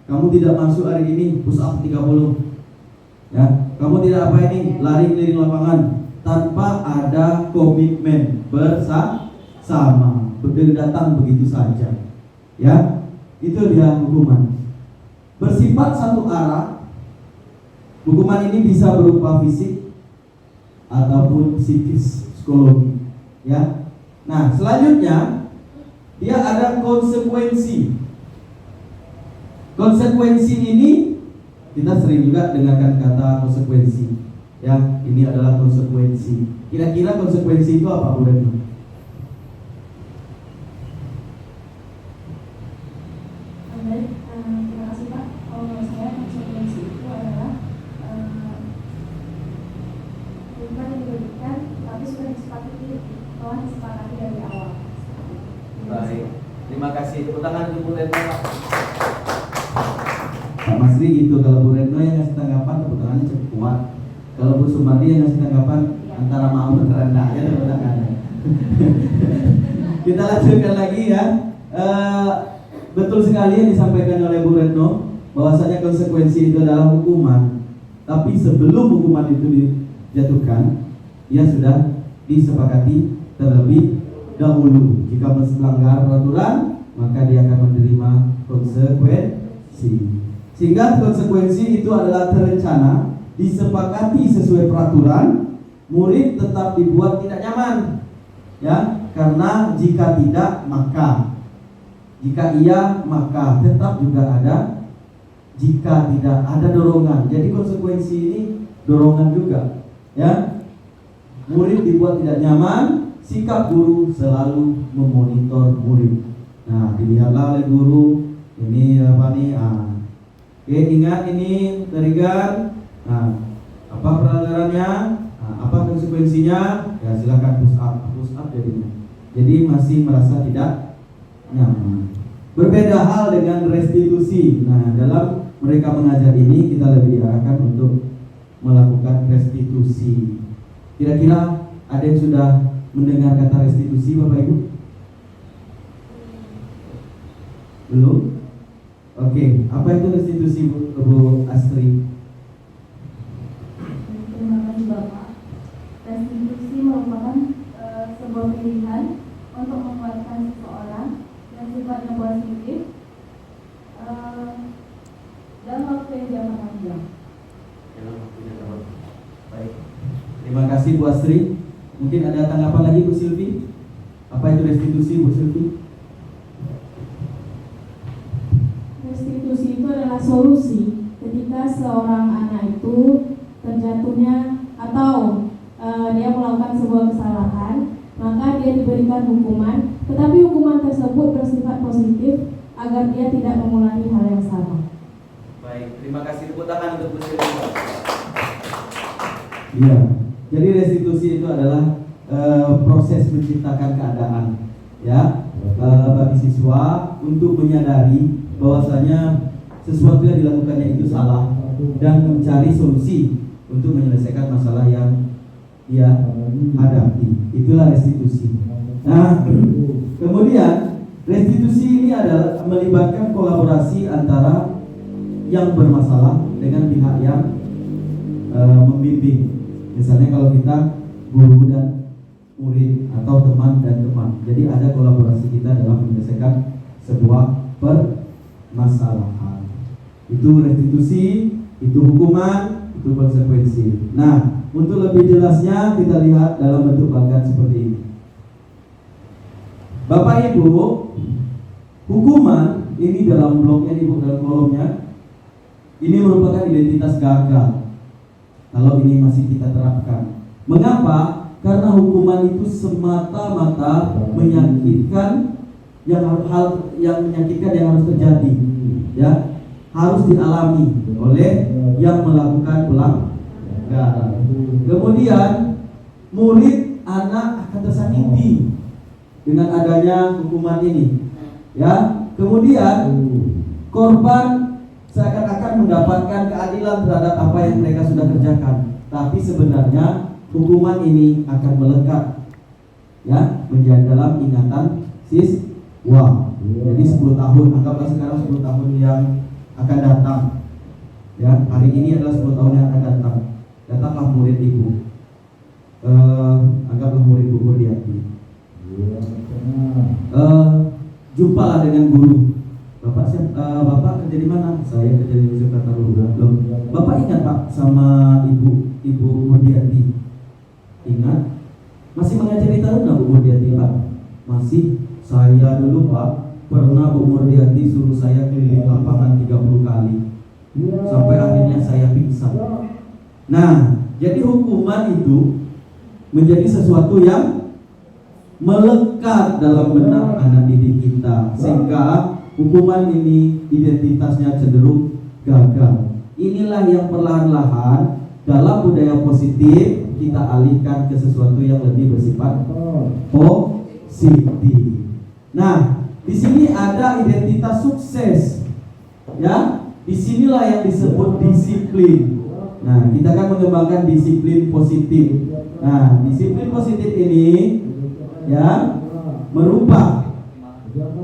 Kamu tidak masuk hari ini push up 30, ya. Kamu tidak apa ini lari keliling lapangan tanpa ada komitmen bersama, datang begitu saja, ya. Itu dia hukuman. Bersifat satu arah. Hukuman ini bisa berupa fisik ataupun psikis, psikologi, ya. Nah, selanjutnya dia ada konsekuensi. Konsekuensi ini kita sering juga dengarkan kata konsekuensi, ya. Ini adalah konsekuensi. Kira-kira konsekuensi itu apa, Bu Retno? Terima kasih Pak. Kalau menurut saya konsekuensi itu adalah Hukuman yang diberikan tapi sudah disepakati dari awal. Baik, terima kasih. Tepuk tangan untuk Bu Retno, Pak. Pak Masri gitu, kalau Bu Retno yang ngasih tanggapan tepuk tangannya cukup kuat. Kalau Bu Sumadi yang ngasih tanggapan antara mau dan rendah ya, tepuk tangannya. Kita lanjutkan lagi ya. Betul sekali yang disampaikan oleh Bu Retno, bahwasanya konsekuensi itu adalah hukuman. Tapi sebelum hukuman itu dijatuhkan, ia sudah disepakati terlebih dahulu. Jika melanggar peraturan, maka dia akan menerima konsekuensi. Sehingga konsekuensi itu adalah terencana, disepakati sesuai peraturan. Murid tetap dibuat tidak nyaman, ya, karena jika tidak maka, jika iya maka, tetap juga ada jika tidak, ada dorongan. Jadi konsekuensi ini dorongan juga, ya. Murid dibuat tidak nyaman, sikap guru selalu memonitor murid. Nah, dilihatlah oleh guru, ini apa nih? Oke, ingat ini trigger. Nah, apa pelanggarannya? Nah, apa konsekuensinya? Ya silakan push up jadinya. Jadi masih merasa tidak nyaman. Berbeda hal dengan restitusi. Nah, dalam mereka mengajar ini kita lebih diarahkan untuk melakukan restitusi. Kira-kira ada yang sudah mendengar kata restitusi, Bapak Ibu? Belum? Oke, apa itu restitusi Bu Astri? Terima kasih Bapak. Restitusi merupakan sebuah pilihan untuk menguatkan seseorang yang sifatnya positif dalam waktu yang jangka panjang. Baik. Terima kasih Bu Astri. Mungkin ada tanggapan lagi Bu Silvi? Apa itu restitusi Bu Silvi? Restitusi itu adalah solusi ketika seorang anak itu terjatuhnya atau dia melakukan sebuah kesalahan, maka dia diberikan hukuman, tetapi hukuman tersebut bersifat positif agar dia tidak mengulangi hal yang sama. Baik, terima kasih. Tepuk tangan untuk Bu Silvi. Iya, jadi restitusi itu adalah proses menciptakan keadaan, ya, bagi siswa untuk menyadari bahwasanya sesuatu yang dilakukannya itu salah dan mencari solusi untuk menyelesaikan masalah yang dia hadapi. Itulah restitusi. Nah, kemudian restitusi ini adalah melibatkan kolaborasi antara yang bermasalah dengan pihak yang membimbing. Misalnya kalau kita guru dan murid atau teman dan teman. Jadi ada kolaborasi kita dalam menyelesaikan sebuah permasalahan. Itu restitusi, itu hukuman, itu konsekuensi. Nah, untuk lebih jelasnya kita lihat dalam bentuk bagan seperti ini. Bapak Ibu, hukuman ini dalam bloknya, di dalam kolomnya, ini merupakan identitas gagal. Kalau ini masih kita terapkan. Mengapa? Karena hukuman itu semata-mata menyakitkan yang menyakitkan yang harus terjadi, ya, harus dialami oleh yang melakukan pelanggaran. Kemudian murid anak akan tersakiti dengan adanya hukuman ini, ya. Kemudian korban seakan-akan mendapatkan keadilan terhadap apa yang mereka sudah kerjakan, tapi sebenarnya hukuman ini akan melekat, ya, menjadi dalam ingatan siswa. Jadi 10 tahun, anggaplah sekarang 10 tahun yang akan datang, ya, hari ini adalah 10 tahun yang akan datang. Datanglah murid ibu, anggaplah murid Bu Murdiati, jumpalah dengan guru. Bapak Bapak kerja di mana? Saya kerja di Universitas Kataluga. Bapak ingat Pak sama Ibu Murdiati? Ingat? Masih mengajari taruna Bu Murdiati Pak? Masih. Saya dulu Pak pernah Bu Murdiati suruh saya keliling lapangan 30 kali sampai akhirnya saya pingsan. Nah, jadi hukuman itu menjadi sesuatu yang melekat dalam benak anak didik kita, sehingga hukuman ini identitasnya cenderung gagal. Inilah yang perlahan-lahan dalam budaya positif kita alihkan ke sesuatu yang lebih bersifat positif. Nah, di sini ada identitas sukses, ya. Disinilah yang disebut disiplin. Nah, kita akan mengembangkan disiplin positif. Nah, disiplin positif ini, ya, merubah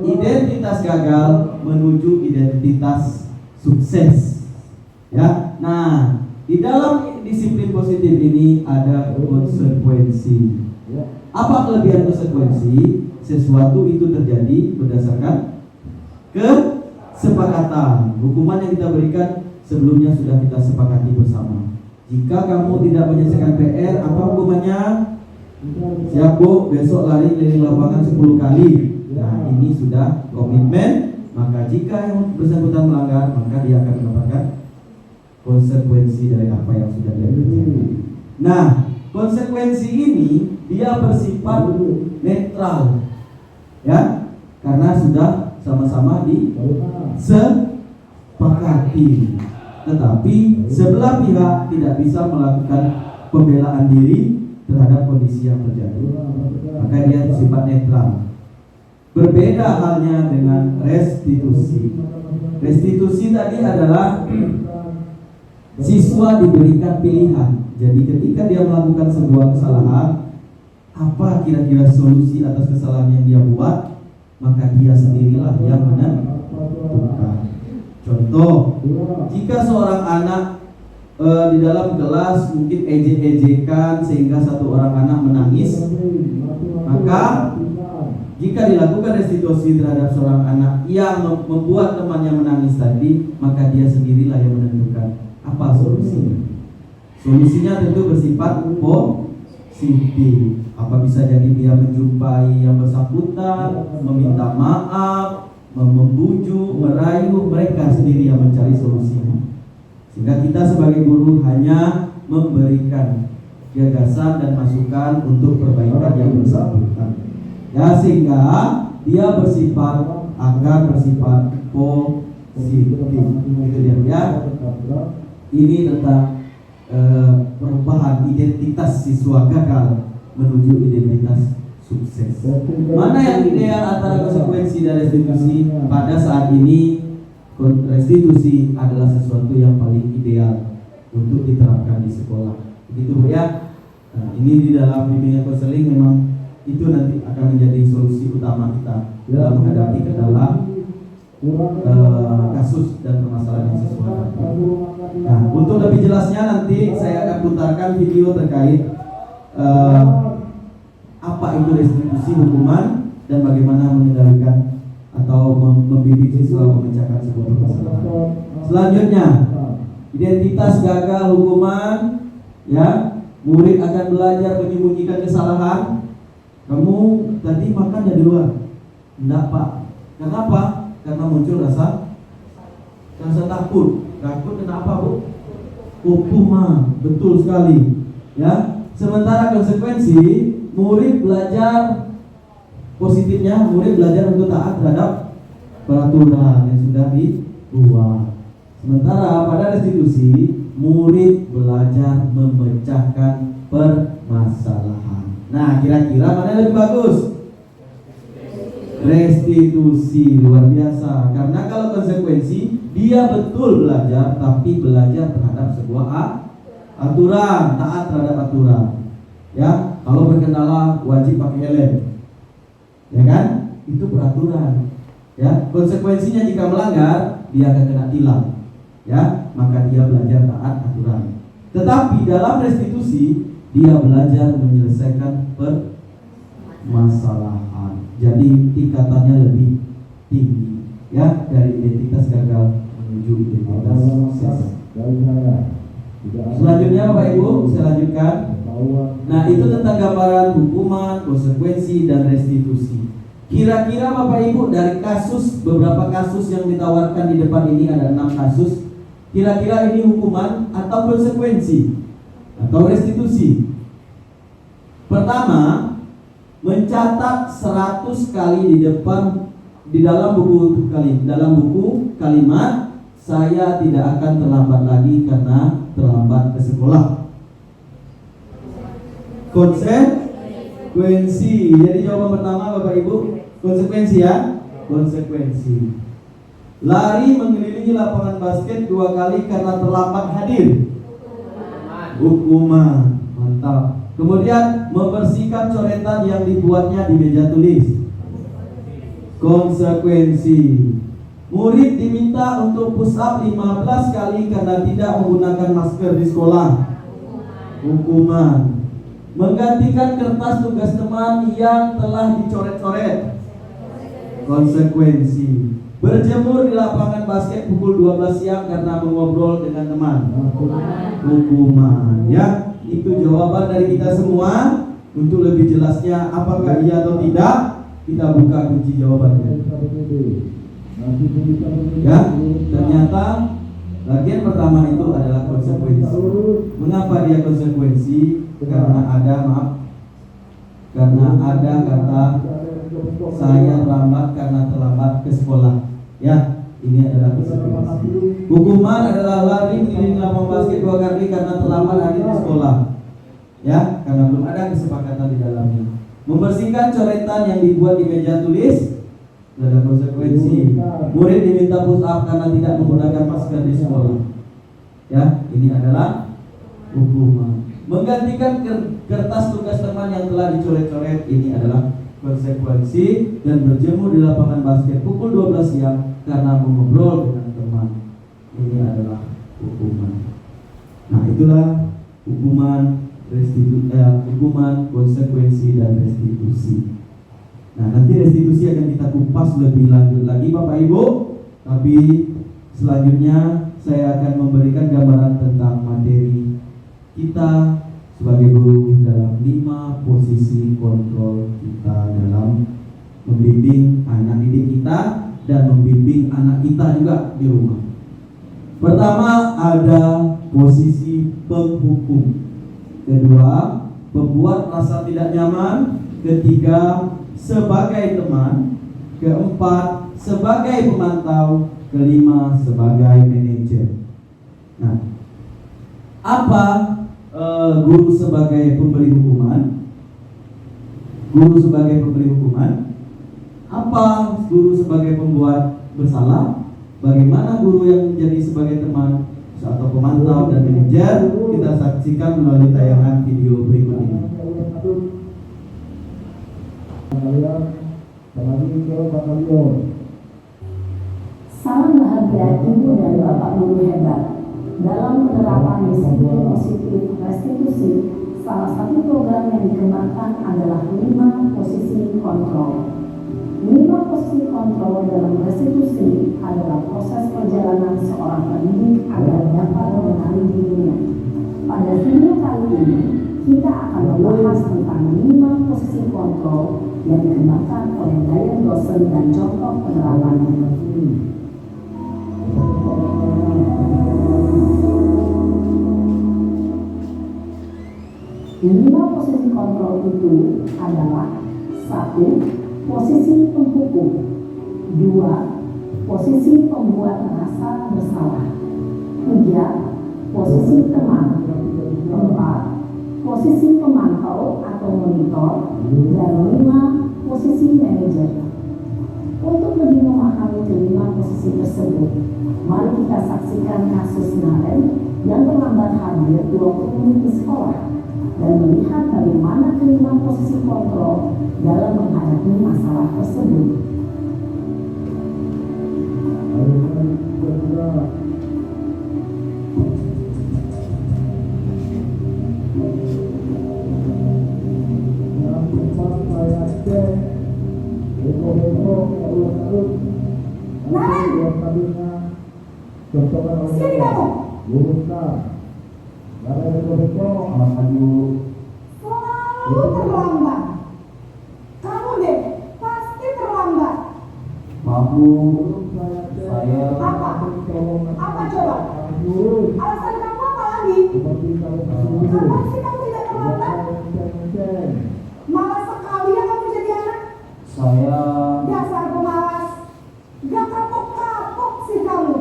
identitas gagal menuju identitas sukses, ya. Nah, di dalam disiplin positif ini ada konsekuensi. Apa kelebihan konsekuensi? Sesuatu itu terjadi berdasarkan kesepakatan. Hukuman yang kita berikan sebelumnya sudah kita sepakati bersama. Jika kamu tidak menyelesaikan PR, apa hukumannya? Siap Bu, besok lari keliling lapangan 10 kali. Nah, ini sudah komitmen. Maka jika yang bersangkutan melanggar, maka dia akan mendapatkan konsekuensi dari apa yang sudah dia kerjakan. Nah, konsekuensi ini dia bersifat netral, ya, karena sudah sama-sama disepakati. Tetapi sebelah pihak tidak bisa melakukan pembelaan diri terhadap kondisi yang terjadi, maka dia bersifat netral. Berbeda halnya dengan restitusi. Restitusi tadi adalah siswa diberikan pilihan. Jadi ketika dia melakukan sebuah kesalahan, apa kira-kira solusi atas kesalahan yang dia buat, maka dia sendirilah yang menentukan. Contoh, jika seorang anak di dalam kelas mungkin ejek-ejekan sehingga satu orang anak menangis, maka jika dilakukan restitusi terhadap seorang anak yang membuat temannya menangis tadi, maka dia sendirilah yang menentukan apa solusinya. Solusinya tentu bersifat positif. Apa bisa jadi dia menjumpai yang bersangkutan, meminta maaf, membujuk, merayu, mereka sendiri yang mencari solusinya. Sehingga kita sebagai guru hanya memberikan gagasan dan masukan untuk perbaikan yang bersangkutan. Ya, sehingga dia akan bersifat positif. Itu dia ya. Ini tentang perubahan identitas siswa gagal menuju identitas sukses. Mana yang ideal antara konsekuensi dan restitusi? Pada saat ini restitusi adalah sesuatu yang paling ideal untuk diterapkan di sekolah. Begitu ya. Nah, ini di dalam bimbingan konseling memang itu nanti akan menjadi solusi utama kita dalam menghadapi kendala kasus dan permasalahan yang sesuai. Nah, untuk lebih jelasnya nanti saya akan putarkan video terkait apa itu restitusi hukuman dan bagaimana mengendalikan atau membimbing siswa memecahkan sebuah permasalahan. Selanjutnya, identitas gagal hukuman, ya, murid akan belajar menyembunyikan kesalahan. Kamu tadi makan di luar? Enggak, Pak. Kenapa? Karena muncul rasa takut. Takut kenapa, Bu? Hukuman, betul sekali. Ya, sementara konsekuensi murid belajar positifnya, murid belajar untuk taat terhadap peraturan yang sudah dibuat. Sementara pada restitusi, murid belajar memecahkan permasalahan. Nah, kira-kira mana yang lebih bagus? Restitusi, luar biasa. Karena kalau konsekuensi, dia betul belajar, tapi belajar terhadap sebuah aturan, taat terhadap aturan. Ya, kalau berkendara wajib pakai helm, ya kan? Itu peraturan. Ya, konsekuensinya jika melanggar, dia akan kena tilang. Ya, maka dia belajar taat aturan. Tetapi dalam restitusi, dia belajar menyelesaikan permasalahan. Jadi tingkatannya lebih tinggi, ya, dari identitas gagal menuju identitas sukses. Selanjutnya Bapak Ibu, saya lanjutkan. Nah, itu tentang gambaran hukuman, konsekuensi, dan restitusi. Kira-kira Bapak Ibu dari beberapa kasus yang ditawarkan di depan ini ada 6 kasus. Kira-kira ini hukuman atau konsekuensi atau restitusi? Pertama, mencatat 100 kali di dalam buku kalimat saya tidak akan terlambat lagi karena terlambat ke sekolah. Konsekuensi. Jadi jawaban pertama Bapak Ibu, konsekuensi ya. Konsekuensi. Lari mengelilingi lapangan basket 2 kali karena terlambat hadir. Hukuman. Mantap. Kemudian membersihkan coretan yang dibuatnya di meja tulis. Konsekuensi. Murid diminta untuk push up 15 kali karena tidak menggunakan masker di sekolah. Hukuman. Menggantikan kertas tugas teman yang telah dicoret-coret. Konsekuensi. Berjemur di lapangan basket pukul 12 siang karena mengobrol dengan teman. Hukuman. Ya, itu jawaban dari kita semua. Untuk lebih jelasnya apakah iya atau tidak, kita buka kunci jawabannya. Ya, ternyata bagian pertama itu adalah konsekuensi. Mengapa dia konsekuensi? Karena ada kata saya terlambat karena terlambat ke sekolah. Ya, ini adalah konsekuensi. Hukuman adalah lari mengelilingi lapangan basket 2 kali karena terlambat hadir di sekolah. Ya, karena belum ada kesepakatan di dalamnya. Membersihkan coretan yang dibuat di meja tulis, ada konsekuensi. Murid diminta push up karena tidak menggunakan masker di sekolah. Ya, ini adalah hukuman. Menggantikan kertas tugas teman yang telah dicoret-coret, ini adalah konsekuensi. Dan berjemur di lapangan basket pukul 12 siang karena mengobrol dengan teman. Ini adalah hukuman. Nah, itulah hukuman, konsekuensi dan restitusi. Nah, nanti restitusi akan kita kupas lebih lanjut lagi Bapak Ibu. Tapi selanjutnya saya akan memberikan gambaran tentang materi kita sebagai guru dalam 5 posisi kontrol kita dalam membimbing anak didik kita dan membimbing anak kita juga di rumah. Pertama, ada posisi penghukum. Kedua, pembuat rasa tidak nyaman. Ketiga, sebagai teman. Keempat, sebagai pemantau. Kelima, sebagai manajer. Nah, apa guru sebagai pemberi hukuman? Guru sebagai pemberi hukuman. Apa guru sebagai pembuat bersalah? Bagaimana guru yang menjadi sebagai teman atau pemantau dan manajer? Kita saksikan melalui tayangan video berikut ini. Salam bahagia Ibu dan Bapak Guru hebat. Dalam penerapan disiplin positif restitusi, salah satu program yang dikembangkan adalah 5 posisi kontrol. 5 posisi kontrol dalam restitusi adalah proses perjalanan seorang pendidik agar dapat mengenali dirinya. Pada video kali ini, kita akan membahas tentang 5 posisi kontrol yang dikembangkan oleh gaya dosen dan contoh penerapannya. Lima posisi kontrol itu adalah: 1. Posisi penghukum. 2. Posisi pembuat merasa bersalah. 3. Posisi teman. 4. Posisi pemantau atau monitor. Dan 5. Posisi manajer. Untuk lebih memahami kelima posisi tersebut, mari kita saksikan kasus Naren yang terlambat hadir 20 menit di sekolah dan melihat bagaimana kelima posisi kontrol dalam menghadapi masalah tersebut. Sini kamu. Selalu terlambat. Kamu deh pasti terlambat. Maaf Bu, saya Apa? Apa coba? Alasan kamu apa lagi? Kapan sih kamu tidak terlambat? Malas sekali ya kamu jadi anak. saya Dasar pemalas. Gak kapok-kapok sih kamu.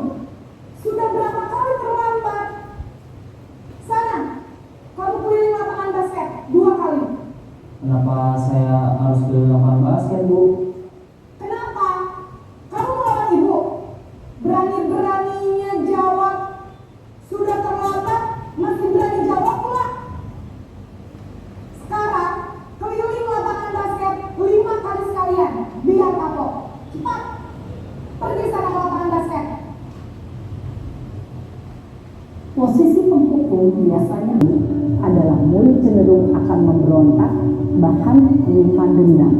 Sudah berapa kali terlambat? Sana, kamu keliling lapangan basket 2 kali. kenapa saya harus ke lapangan basket Bu? Kenapa? Kamu melawan ibu? Berani-beraninya jawab. Sudah terlambat, masih berani jawab pula. Sekarang, keliling lapangan basket 5 kali sekalian. Biar kapok. Cepat. Pergi sana ke lapangan basket. Posisi penghukum biasanya adalah murid cenderung akan memberontak, bahkan menyimpan dendam.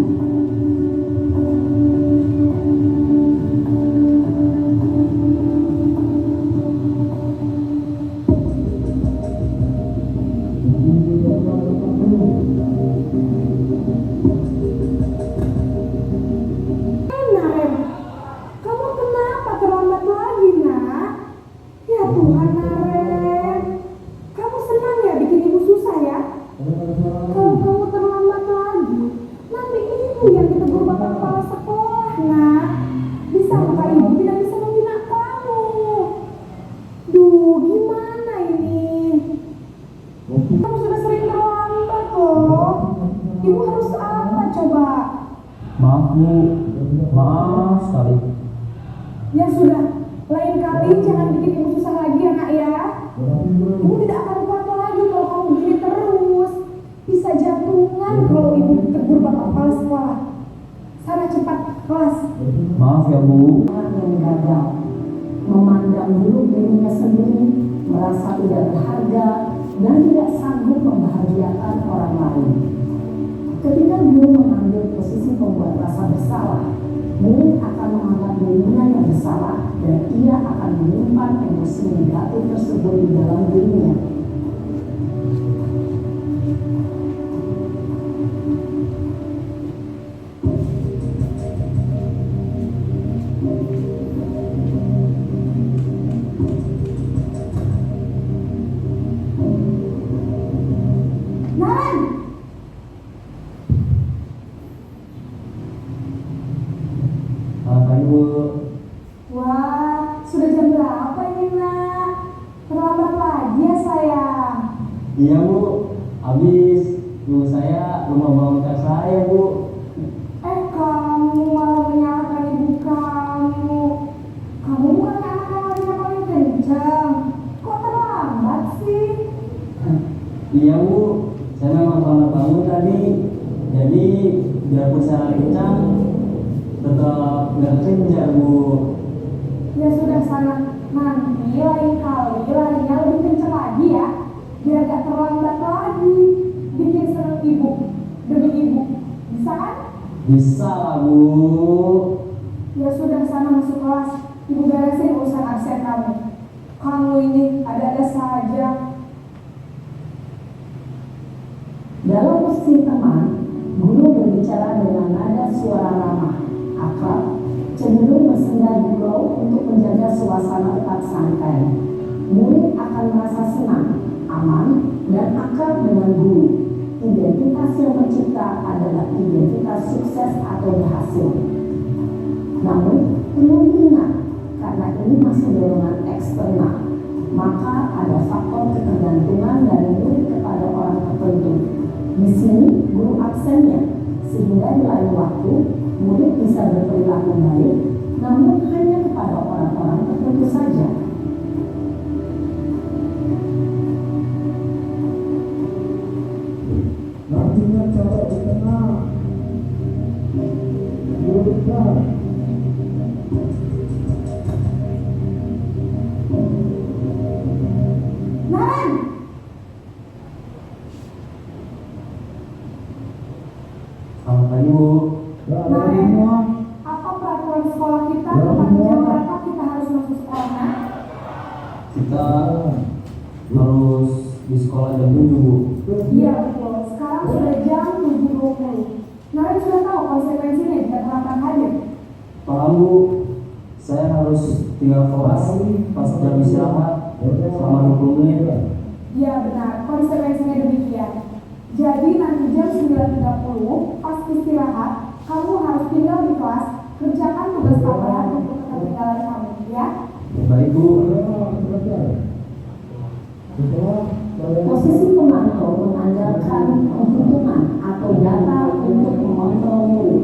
Naren, kamu kenapa terlambat lagi, nak? Ya Tuhan, Naren. Kamu senang ya bikin ibu susah ya? Kalau kamu terlambat lagi, nanti ibu yang ditegur bapak kepala sekolah, nak. Bisa maka ibu tidak bisa membina kamu. Duh, gimana ini? Kamu sudah sering terlambat loh. Ibu harus apa coba? Maaf Bu, maaf sekali. Ya sudah, lain kali jangan bikin ibu susah lagi ya nak ya. Ibu tidak akan kuat lagi kalau kamu begini terus. Bisa jantungan kalau ibu ditegur bapak kepala sekolah. Sana cepat kelas. Maaf ya Bu. Yang gagal. memandang buruk dirinya sendiri, merasa tidak berharga, dan tidak sanggup membahagiakan orang lain. Ketika guru mengambil posisi pembuat rasa bersalah, murid akan menganggap dirinya yang bersalah dan ia akan menyimpan emosi negatif tersebut di dalam dirinya. Naren, Selamat pagi Bu. wah, sudah jam berapa ini nak? Terlambat lagi ya sayang. Iya Bu, habis ibu saya rumah bangunkan saya Bu. Kamu malah menyalahkan ibu kamu. Kamu bukan anak yang larinya paling kencang. Kok terlambat sih? Iya Bu, saya memang terlambat bangun tadi. Jadi biarpun saya lari kencang, tetap nggak kejar Bu. Ya sudah sana, nanti lain kali larinya lebih kencang lagi ya. Biar gak terlambat lagi. Bikin seneng ibu, demi ibu. Bisa kan? Bisa lah Bu. Ya sudah sana masuk kelas. Ibu beresin urusan absen kamu. Kamu ini ada-ada saja. Dalam posisi teman, guru berbicara dengan nada suara ramah, akrab, cenderung bersenda gurau untuk menjaga suasana tetap santai. Murid akan merasa senang, aman, dan akrab dengan guru. Identitas yang tercipta adalah identitas sukses atau berhasil. Namun, perlu diingat, karena ini masih dorongan eksternal, maka ada faktor ketergantungan dari murid kepada orang tertentu. Di sini guru absennya, sehingga di lain waktu murid bisa berperilaku baik, namun hanya kepada orang-orang tertentu saja. Nantinya cara dikenal bukan Naren, Selamat pagi Bu. Naren, apa peraturan sekolah kita tentang jam berapa kita harus masuk sekolah? Kita harus di sekolah jam 7 Bu. Iya betul, sekarang sudah jam 7.20. Naren sudah tahu konsekuensinya jika terlambat hadir. Paham Bu, saya harus tinggal kelas pas jam istirahat selama 20 menit. Iya benar, konsekuensinya demikian. Jadi nanti jam 9.30 pas istirahat, kamu harus tinggal di kelas, kerjakan tugas tambahan untuk ketertinggalan kamu, ya? Baik Bu. Posisi pemantau mengandalkan penghitungan atau data untuk mengontrol murid.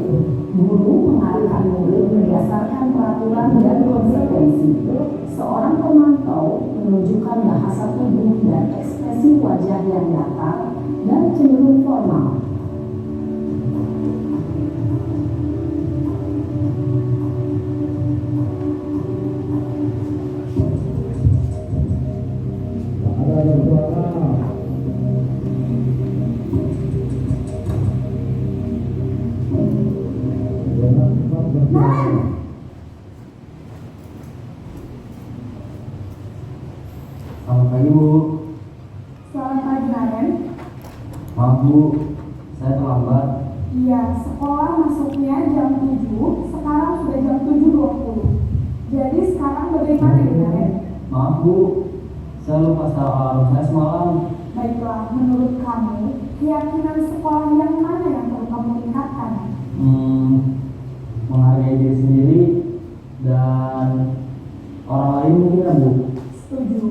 Guru mengarahkan murid berdasarkan peraturan dan konsekuensi. Seorang pemantau menunjukkan bahasa tubuh dan ekspresi wajah yang datar dan cenderung formal. ada suara. Naren, Selamat pagi Bu. selamat pagi Naren. Maaf Bu, saya terlambat. Iya, sekolah masuknya jam 7, sekarang sudah jam 7.20. Jadi sekarang bagaimana ya Naren? Maaf Bu, saya lupa setel alarm saya semalam. Baiklah, menurut kamu, keyakinan sekolah yang mana yang perlu kamu tingkatkan? Menghargai diri sendiri dan orang lain mungkin ya Bu. Setuju.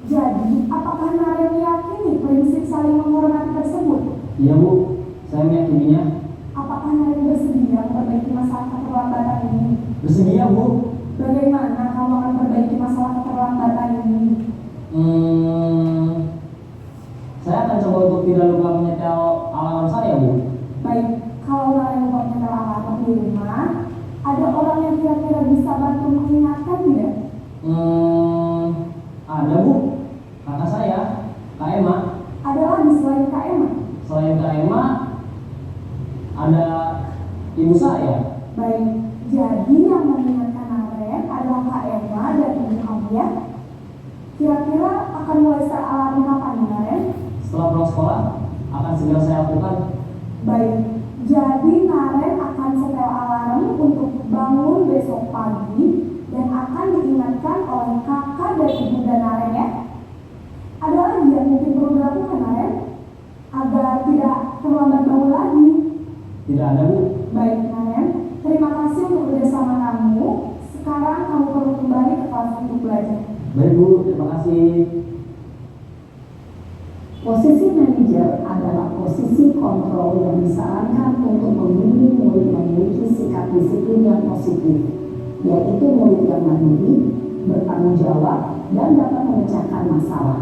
Jadi, apakah Naren meyakini prinsip saling menghormati tersebut? Iya Bu, saya meyakininya. Apakah Naren bersedia memperbaiki masalah keterlambatan ini? Bersedia Bu. Bagaimana kamu akan memperbaiki masalah keterlambatan ini? Saya akan coba untuk tidak lupa menyetel alarm saya Bu. Baik, kalau Naren lupa menyetel alarm di rumah, ada orang yang kira-kira bisa bantu mengingatkan tidak? Ada Bu, kakak saya, Kak Emma. Ada lagi selain Kak Emma? Selain Kak Emma, ada ibu saya. Baik, jadi yang mengingatkan Naren adalah Kak Emma dan ibu kamu ya. Kira-kira akan mulai alarm kapan ya Naren? Setelah pulang sekolah, akan segera saya lakukan. Baik, jadi Naren akan setel alarm untuk bangun besok pagi dan akan diingatkan oleh kakak dan ibu dan Naren ya. Ada lagi yang mungkin perlu dilakukan Naren agar tidak terlambat bangun lagi? Tidak ada Bu. Baik Naren, terima kasih untuk kerjasama kamu. Sekarang kamu perlu kembali ke kelas untuk belajar. Baik Bu, terima kasih. Posisi manajer adalah posisi kontrol yang disarankan untuk membimbing murid memiliki sikap disiplin yang positif, yaitu murid yang mandiri, bertanggung jawab, dan dapat memecahkan masalah.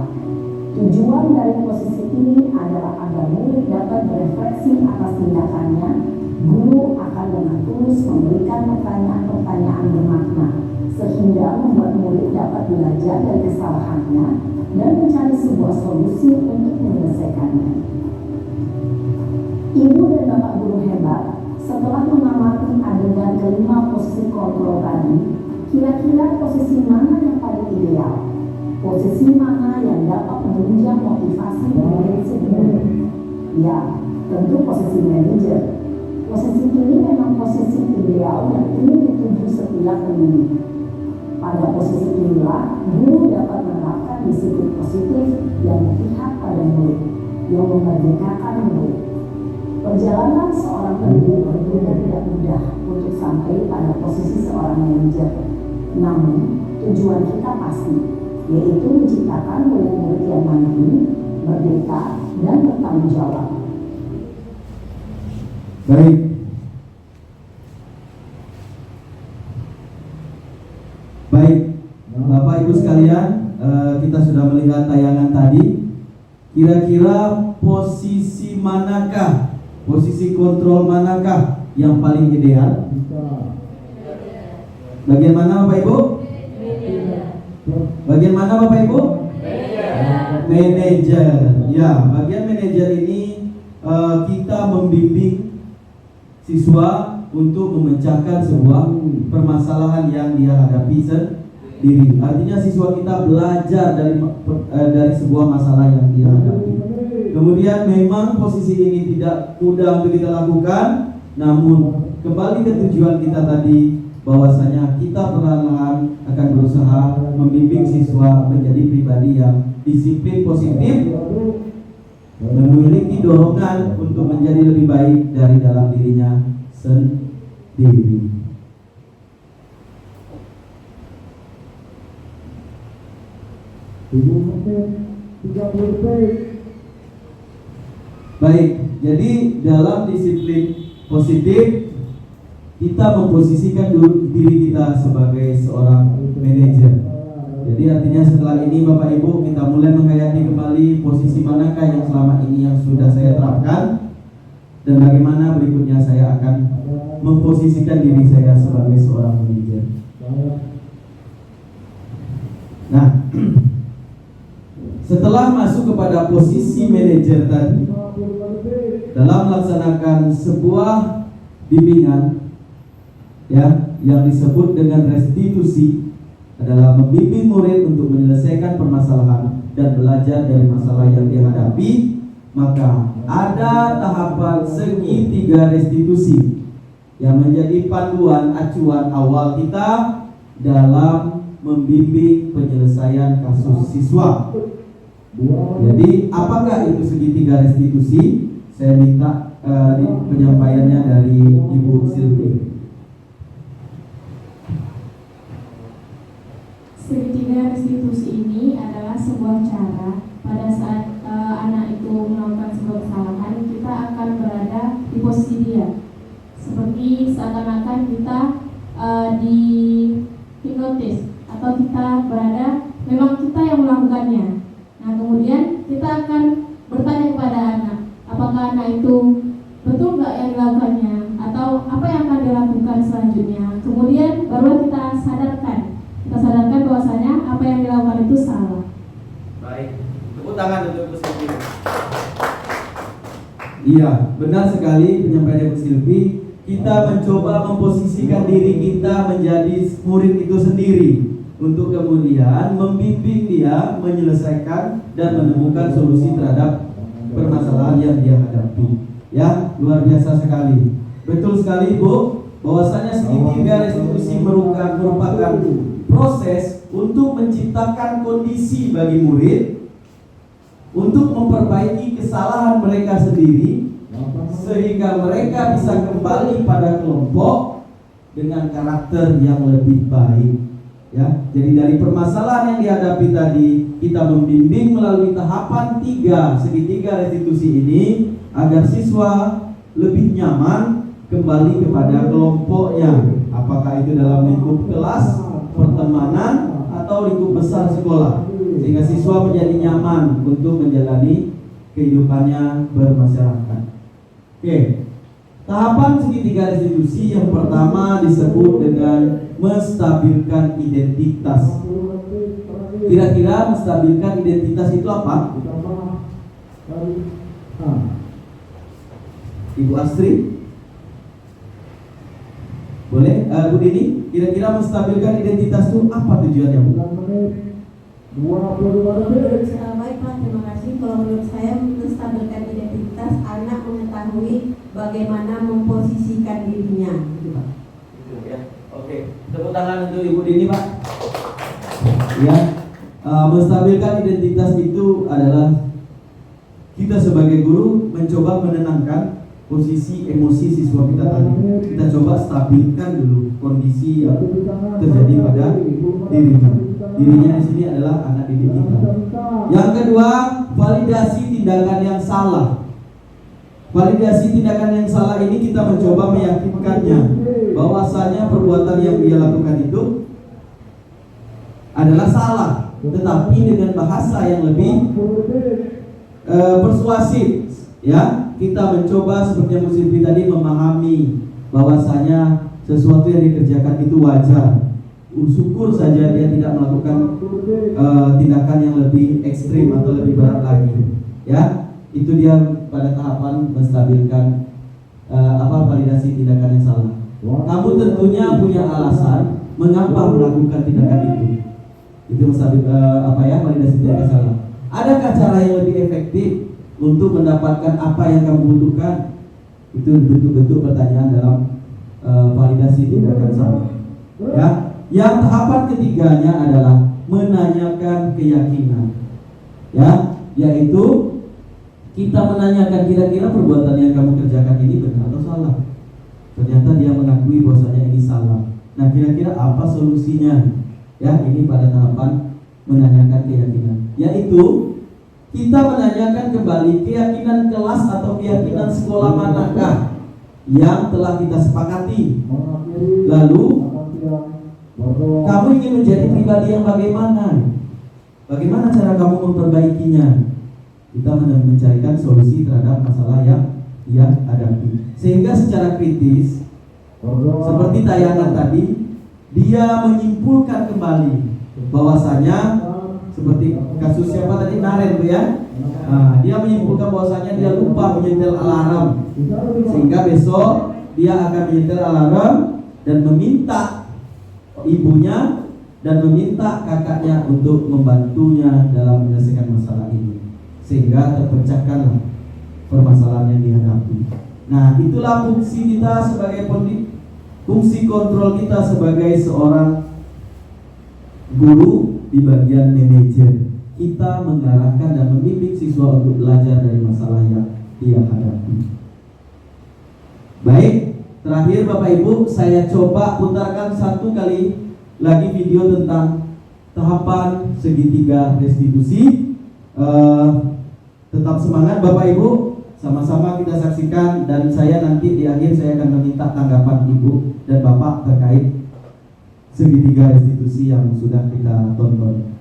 Tujuan dari posisi ini adalah agar murid dapat berefleksi atas tindakannya. Guru akan dengan tulus memberikan pertanyaan-pertanyaan bermakna, sehingga membuat murid dapat belajar dari kesalahannya dan mencari sebuah solusi untuk menyelesaikannya. Ibu dan bapak guru hebat, setelah mengamati adegan kelima posisi kontrol tadi, kira-kira posisi mana yang paling ideal? Posisi mana yang dapat menunjang motivasi murid sebenarnya? Ya, tentu posisi manajer. Posisi ini memang posisi ideal yang ingin dituju setiap pendidik. Pada posisi inilah, guru dapat menerapkan disiplin positif yang berpihak pada murid, yang memerdekakan murid. Perjalanan seorang pendidik tentunya tidak mudah untuk sampai pada posisi seorang manajer. Namun, tujuan kita pasti, yaitu menciptakan murid-murid yang mandiri, merdeka, dan bertanggung jawab. Baik. Baik, Bapak Ibu sekalian, kita sudah melihat tayangan tadi. Kira-kira posisi manakah, posisi kontrol manakah yang paling ideal? Bagian mana Bapak Ibu? Bagian mana Bapak Ibu? Manajer. Ya, bagian manajer ini kita membimbing siswa untuk memecahkan sebuah permasalahan yang dia hadapi sendiri. Artinya siswa kita belajar dari sebuah masalah yang dia hadapi. Kemudian memang posisi ini tidak mudah untuk kita lakukan, namun kembali ke tujuan kita tadi, bahwasanya kita perlahan-lahan akan berusaha membimbing siswa menjadi pribadi yang disiplin positif, memiliki dorongan untuk menjadi lebih baik dari dalam dirinya sendiri. Baik, jadi dalam disiplin positif kita memposisikan diri kita sebagai seorang manajer. Jadi artinya setelah ini Bapak Ibu kita mulai menghayati kembali posisi manakah yang selama ini yang sudah saya terapkan, dan bagaimana berikutnya saya akan memposisikan diri saya sebagai seorang manajer. Nah, setelah masuk kepada posisi manajer tadi, dalam melaksanakan sebuah bimbingan ya yang disebut dengan restitusi, adalah membimbing murid untuk menyelesaikan permasalahan dan belajar dari masalah yang dihadapi, maka ada tahapan segitiga restitusi yang menjadi panduan acuan awal kita dalam membimbing penyelesaian kasus siswa. Jadi apakah itu segitiga restitusi? Saya minta penyampaiannya dari Ibu Silvi. Segitiga restitusi ini adalah sebuah cara pada saat anak itu melakukan sebuah kesalahan, kita akan berada di posisi dia, seperti seakan-akan kita di hipnotis atau kita berada, memang kita yang melakukannya. Nah kemudian kita akan bertanya kepada anak, apakah anak itu betul nggak yang dilakukannya, atau apa yang akan dilakukan selanjutnya. Kemudian baru kita sadarkan bahwa bahwasanya apa yang dilakukan itu salah. Baik, tepuk tangan untuk Bu Silvi. Iya, benar sekali penyampaian Bu Silvi. Kita mencoba memposisikan diri kita menjadi murid itu sendiri untuk kemudian membimbing dia menyelesaikan dan menemukan solusi terhadap permasalahan yang dia hadapi. Ya, luar biasa sekali. Betul sekali Bu, bahwasanya segitiga restitusi merupakan proses untuk menciptakan kondisi bagi murid untuk memperbaiki kesalahan mereka sendiri sehingga mereka bisa kembali pada kelompok dengan karakter yang lebih baik. Ya, jadi dari permasalahan yang dihadapi tadi kita membimbing melalui tahapan segitiga restitusi ini agar siswa lebih nyaman kembali kepada kelompoknya, apakah itu dalam lingkup kelas, pertemanan, atau lingkup besar sekolah, sehingga siswa menjadi nyaman untuk menjalani kehidupannya bermasyarakat. Oke, tahapan segitiga restitusi yang pertama disebut dengan menstabilkan identitas. Kira-kira menstabilkan identitas itu apa? Ibu Astri? Boleh? Bu Dini? Kira-kira menstabilkan identitas itu apa tujuannya, Bu? Baik Pak, terima kasih. Kalau menurut saya menstabilkan identitas, anak mengetahui bagaimana memposisikan dirinya. Gitu, Pak. Gitu ya. Oke, tepuk tangan untuk Ibu Dini, Pak. Ya, menstabilkan identitas itu adalah kita sebagai guru mencoba menenangkan posisi emosi siswa kita tadi. Kita coba stabilkan dulu kondisi yang terjadi pada dirinya. Dirinya di sini adalah anak didik kita. Yang kedua, validasi tindakan yang salah. Validasi tindakan yang salah ini kita mencoba meyakinkannya bahwasanya perbuatan yang dia lakukan itu adalah salah, tetapi dengan bahasa yang lebih persuasif. Ya, kita mencoba seperti yang Bu Silvi tadi memahami bahwasanya sesuatu yang dikerjakan itu wajar. Syukur saja dia tidak melakukan tindakan yang lebih ekstrim atau lebih berat lagi. Ya, itu dia pada tahapan menstabilkan validasi tindakan yang salah. Kamu tentunya punya alasan mengapa melakukan tindakan itu. Itu validasi tindakan salah. Adakah cara yang lebih efektif untuk mendapatkan apa yang kamu butuhkan? Itu bentuk-bentuk pertanyaan dalam validasi tindakan salah. Ya, yang tahapan ketiganya adalah menanyakan keyakinan. Ya, yaitu kita menanyakan kira-kira perbuatan yang kamu kerjakan ini benar atau salah. Ternyata dia mengakui bahwasanya ini salah. Nah, kira-kira apa solusinya? Ya, ini pada tahapan menanyakan keyakinan. Yaitu kita menanyakan kembali keyakinan kelas atau keyakinan sekolah manakah yang telah kita sepakati. Lalu kamu ingin menjadi pribadi yang bagaimana? Bagaimana cara kamu memperbaikinya? Kita mencarikan solusi terhadap masalah yang dia hadapi. Sehingga secara kritis, seperti tayangan tadi, dia menyimpulkan kembali bahwasanya seperti kasus siapa tadi, Naren tuh ya. Nah, dia menyimpulkan bahwasanya dia lupa menyetel alarm, sehingga besok dia akan menyetel alarm dan meminta ibunya dan meminta kakaknya untuk membantunya dalam menyelesaikan masalah ini, sehingga terpecahkanlah permasalahan yang dihadapi. Nah, itulah fungsi kita sebagai pendidik, fungsi kontrol kita sebagai seorang guru di bagian manajer. Kita mengarahkan dan membimbing siswa untuk belajar dari masalah yang dia hadapi. Baik, terakhir Bapak Ibu, saya coba putarkan satu kali lagi video tentang tahapan segitiga restitusi. Tetap semangat Bapak Ibu, sama-sama kita saksikan, dan saya nanti di akhir saya akan meminta tanggapan Ibu dan Bapak terkait segitiga restitusi yang sudah kita tonton.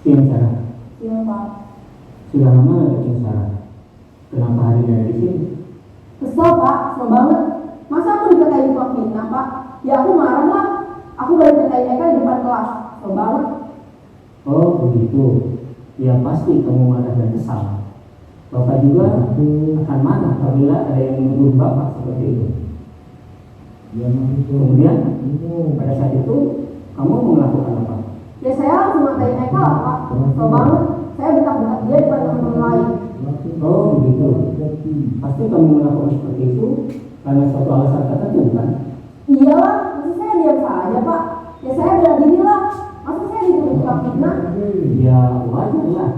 Siang Sarah. Siang Pak. Sudah lama nggak ketemu Sarah? Kenapa hari ini ada di sini? Kesel Pak, kesel banget. Masa aku dikatain tukang fitnah Pak? Ya aku marah lah. Aku baru dikatain Eka di depan kelas. Kesel banget. Oh begitu. Ya pasti kamu marah dan kesal. Bapak juga akan marah apabila ada yang menuduh Bapak seperti itu. Kemudian pada saat itu kamu mau melakukan apa? Ya saya langsung ngatain Eka lah Pak. Kesel banget. Saya bentak-bentak dia depan teman-teman lain. Oh begitu. Pasti kamu melakukan seperti itu karena suatu alasan tertentu kan? Iyalah, masa saya diam saja Pak? Ya saya bela diri lah. Masa saya dituduh tukang fitnah? Ya wajar lah.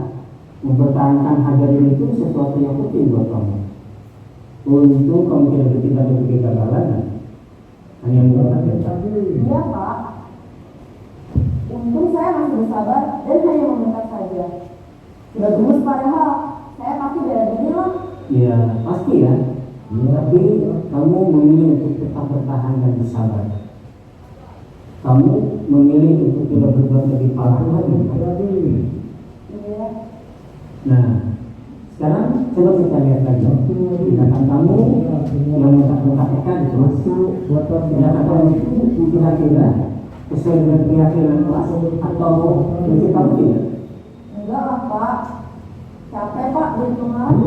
Mempertahankan harga diri itu sesuatu yang penting buat kamu. Untuk kamu tidak bertindak untuk kegagalan, hanya menggunakan bentak. Iya Pak. Untung saya masih bersabar dan hanya membentak saja. Sudah gemes padahal. Saya pasti bela diri lah. Ya pasti ya. Tapi kamu memilih untuk tetap bertahan dan bersabar. Kamu memilih untuk tidak berbuat lebih parah lagi. Iya. Nah, sekarang coba kita lihat lagi tindakan kamu yang mentak-mentak Eka di kelas. Tindakan kamu itu kira-kira sesuai dengan keyakinan kelas atau prinsip kamu tidak? Enggak lah Pak. Capek Pak jadi pengaruh.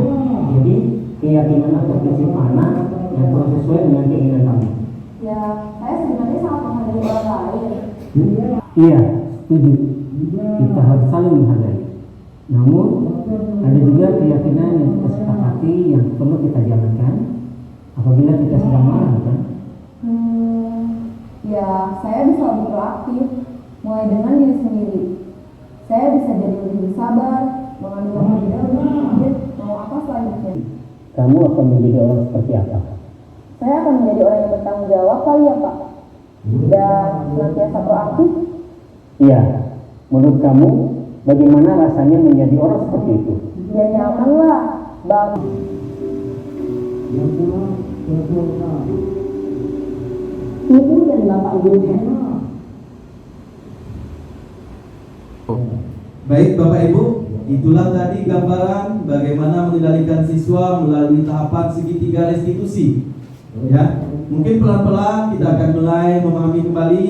Jadi keyakinan atau prinsip mana yang kurang sesuai dengan keinginan kamu? Ya, saya sebenarnya sangat menghargai orang lain. Iya, setuju. Kita harus saling menghargai. Namun ada juga keyakinan yang kita sepakati yang perlu kita jalankan apabila kita sedang marah, kan? Ya, saya bisa lebih proaktif, mulai dengan diri sendiri. Saya bisa jadi lebih bersabar, mengambil langkah jeda untuk berpikir mau apa selanjutnya. Kamu akan menjadi orang seperti apa? Saya akan menjadi orang yang bertanggung jawab kali ya Pak. Dan senantiasa proaktif. Iya, menurut kamu bagaimana rasanya menjadi orang seperti itu? Ya nyaman lah, Bang. Ibu dan Bapak gurunya. Baik Bapak Ibu, itulah tadi gambaran bagaimana mengendalikan siswa melalui tahapan segitiga restitusi. Ya, mungkin pelan-pelan kita akan mulai memahami kembali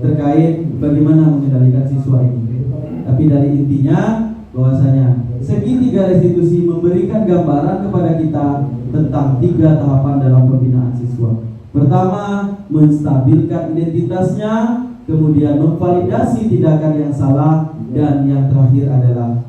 terkait bagaimana mengendalikan siswa ini. Tapi dari intinya bahwasanya segitiga restitusi memberikan gambaran kepada kita tentang 3 tahapan dalam pembinaan siswa. Pertama, menstabilkan identitasnya, kemudian memvalidasi tindakan yang salah, dan yang terakhir adalah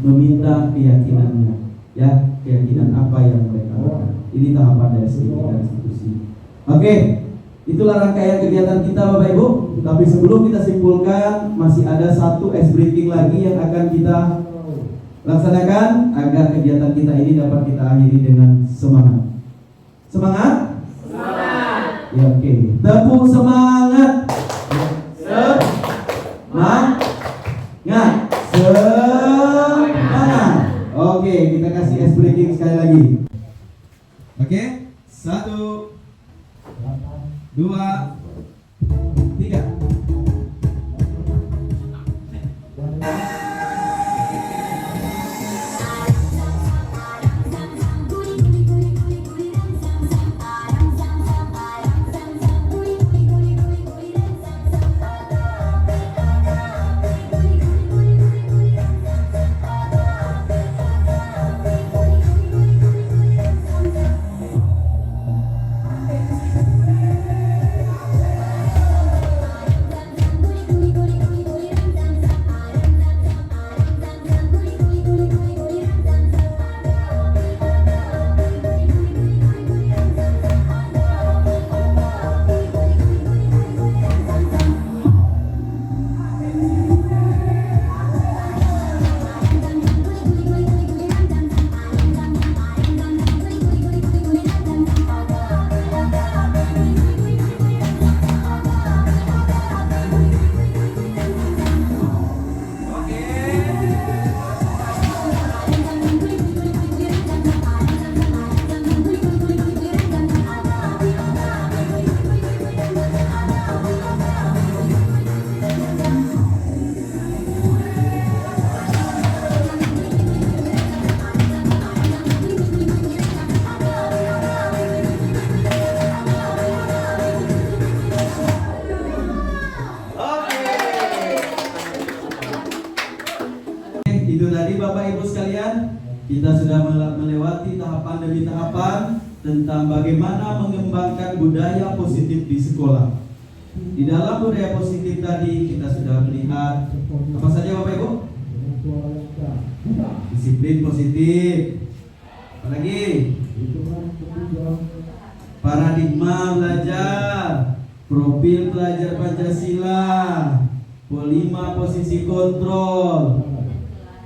meminta keyakinannya, ya, keyakinan apa yang mereka lakukan. Ini tahapan dari segitiga restitusi. Oke, itulah rangkaian kegiatan kita Bapak Ibu. Tapi sebelum kita simpulkan, masih ada satu ice breaking lagi yang akan kita laksanakan agar kegiatan kita ini dapat kita akhiri dengan semangat. Semangat? Semangat. Ya, oke. Tepuk semangat. Semangat. Semangat. Oke, kita kasih ice breaking sekali lagi. Oke, 1, 2, 3. tentang bagaimana mengembangkan budaya positif di sekolah. Di dalam budaya positif tadi kita sudah melihat apa saja Bapak Ibu? Disiplin positif. Apalagi? Paradigma belajar, profil pelajar Pancasila, 5 posisi kontrol,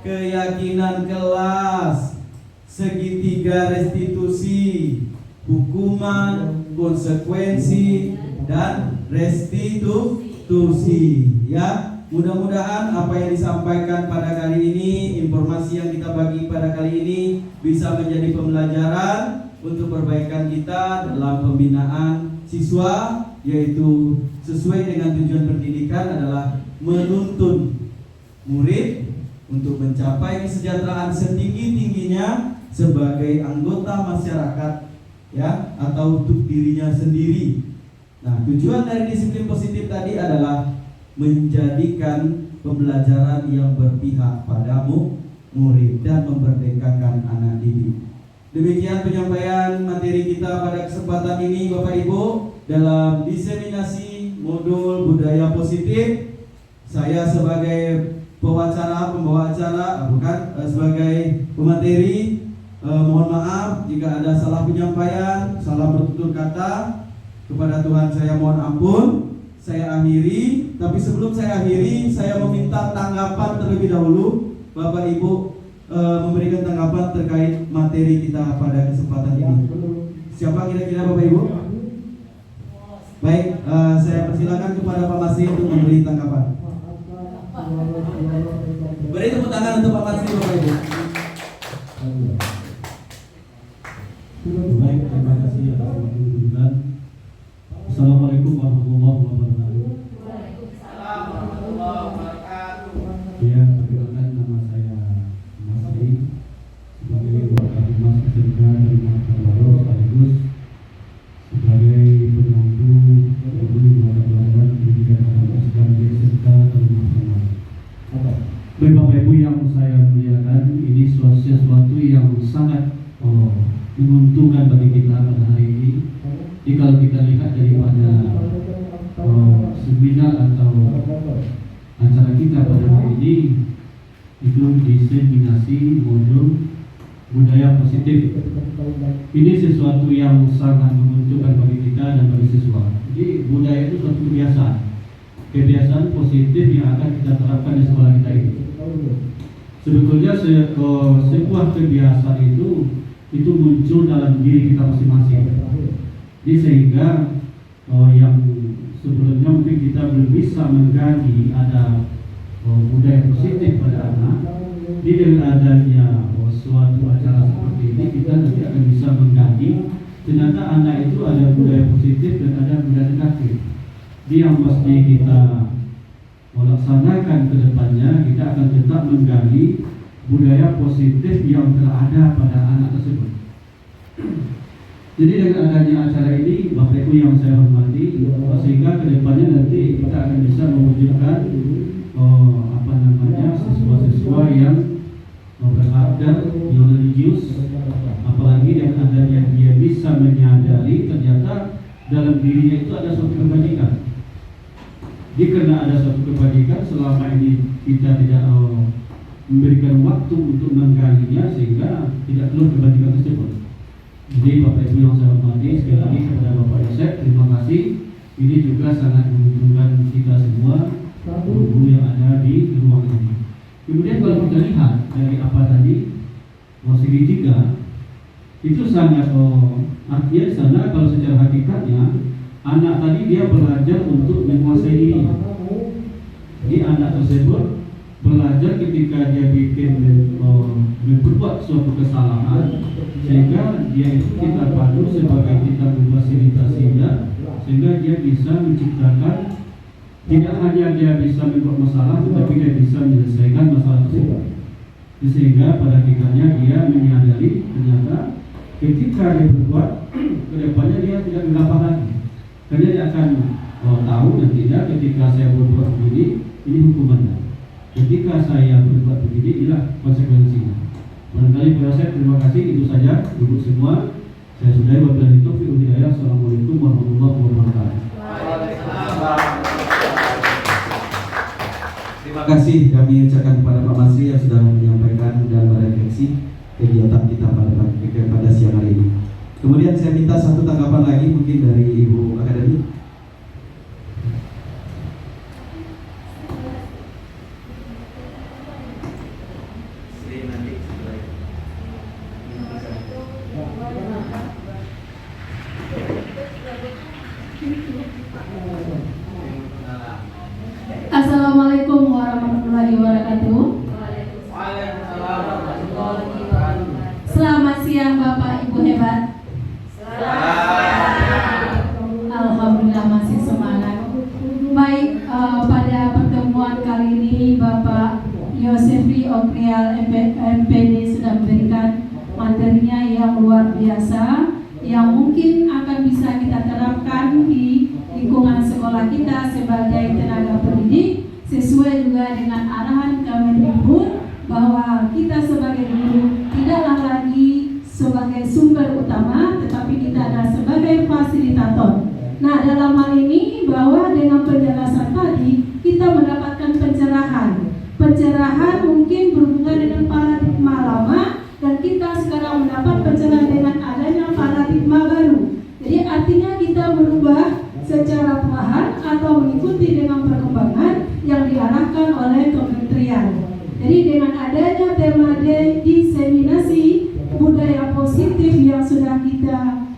keyakinan kelas, segitiga restitusi, hukuman, konsekuensi, dan restitusi. Ya, mudah-mudahan apa yang disampaikan pada kali ini, informasi yang kita bagi pada kali ini bisa menjadi pembelajaran untuk perbaikan kita dalam pembinaan siswa, yaitu sesuai dengan tujuan pendidikan adalah menuntun murid untuk mencapai kesejahteraan setinggi-tingginya sebagai anggota masyarakat, ya, atau untuk dirinya sendiri. Nah, tujuan dari disiplin positif tadi adalah menjadikan pembelajaran yang berpihak pada murid dan memerdekakan anak didik. Demikian penyampaian materi kita pada kesempatan ini Bapak Ibu dalam diseminasi modul budaya positif. Saya sebagai pembawa acara, sebagai pemateri, mohon maaf jika ada salah penyampaian, salah bertutur kata. Kepada Tuhan saya mohon ampun. Saya akhiri, tapi sebelum saya akhiri, saya meminta tanggapan terlebih dahulu Bapak Ibu memberikan tanggapan terkait materi kita pada kesempatan ini. Siapa kira-kira Bapak Ibu? Baik, saya persilakan kepada Pak Masri untuk memberi tanggapan. Beri tepuk tangan untuk Pak Masri Bapak Ibu. Baik, terima kasih atas waktu. Assalamualaikum warahmatullahi wabarakatuh. Waalaikumsalam warahmatullahi wabarakatuh. Ya, perkenalkan nama saya Masri sebagai wakil humas SMK dari Baru sekaligus sebagai penanggu guru mata pelajaran pendidikan agama Islam di SMK dari Baru. Baik Bapak Ibu yang saya muliakan, ini sesuatu yang sangat menguntungkan bagi kita pada hari ini. Jadi kalau kita lihat daripada seminar atau acara kita pada hari ini, itu diseminasi modul budaya positif. Ini sesuatu yang sangat menguntungkan bagi kita dan bagi siswa. Jadi budaya itu suatu kebiasaan positif yang akan kita terapkan di sekolah kita ini. Sebetulnya sebuah kebiasaan itu muncul dalam diri kita masing-masing. Jadi sehingga yang sebelumnya mungkin kita belum bisa menggali ada budaya positif pada anak. Dengan adanya suatu acara seperti ini, kita nanti akan bisa menggali ternyata anak itu ada budaya positif dan ada budaya negatif. Jadi yang mesti kita laksanakan ke depannya, kita akan tetap menggali budaya positif yang telah ada pada anak tersebut. Jadi dengan adanya acara ini, Bapak Ibu yang saya hormati, sehingga kedepannya nanti kita akan bisa mewujudkan siswa-siswa yang berakhlak, yang religius, apalagi dengan adanya dia bisa menyadari ternyata dalam dirinya itu ada suatu kebajikan. Jadi karena ada suatu kebajikan, selama ini kita tidak memberikan waktu untuk menggalinya sehingga tidak keluar kebajikan tersebut. Jadi Bapak Ibu yang saya hormati, sekali lagi kepada Bapak Yosef, terima kasih. Ini juga sangat menguntungkan kita semua, guru yang ada di ruang ini. Kemudian kalau kita lihat dari apa tadi, segitiga itu sangat artinya di sana kalau secara hakikatnya anak tadi dia belajar untuk menguasai diri. Jadi anak tersebut belajar ketika dia berbuat suatu kesalahan, sehingga dia itu kita pandu sebagai kita memfasilitasinya, sehingga dia bisa menciptakan tidak hanya dia bisa membuat masalah, tetapi dia bisa menyelesaikan masalah tersebut. Sehingga pada hakikatnya dia menyadari ternyata ketika dia berbuat, kedepannya dia tidak mengapa lagi, karena dia akan tahu nantinya ketika saya berbuat begini, ini hukumannya. Ketika saya berbuat begini, inilah konsekuensinya. Barangkali Pak Yosef, terima kasih. Itu saja, Ibu semua. Saya sudahi wabillahi taufiq wal hidayah. Assalamualaikum warahmatullahi wabarakatuh. Terima kasih kami ucapkan kepada Pak Masri yang sudah menyampaikan dan merefleksi kegiatan kita pada siang hari ini. Kemudian saya minta satu tanggapan lagi mungkin dari Ibu Akademi. Assalamualaikum warahmatullahi wabarakatuh. Selamat siang Bapak Ibu hebat. Alhamdulillah masih semangat. Baik, pada pertemuan kali ini Bapak Yosefri Okrial MPD sudah memberikan materinya yang luar biasa, yang mungkin akan bisa kita terapkan di lingkungan sekolah kita sebagai tenaga pendidik, sesuai juga dengan arahan Kemendikbud bahwa kita sebagai guru tidaklah lagi sebagai sumber utama, tetapi kita adalah sebagai fasilitator. Nah, dalam hal ini bahwa dengan penjelasan tadi kita mendapatkan pencerahan mungkin berhubungan dengan paradigma lama, dan kita sekarang mendapat pencerahan dengan adanya paradigma baru. Jadi artinya kita merubah secara perlahan atau mengikuti dengan perkembangan yang diarahkan oleh kementerian. Jadi dengan adanya tema diseminasi budaya positif yang sudah kita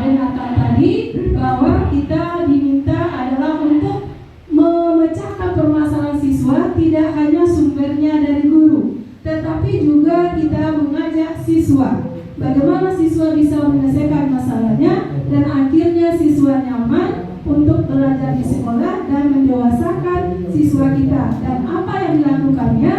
dengarkan tadi, bahwa kita diminta adalah untuk memecahkan permasalahan siswa, tidak hanya sumbernya dari guru, tetapi juga kita mengajak siswa bagaimana siswa bisa menyelesaikan masalahnya dan akhirnya siswa nyaman untuk belajar di sekolah dan mendewasakan siswa kita. Dan apa yang dilakukannya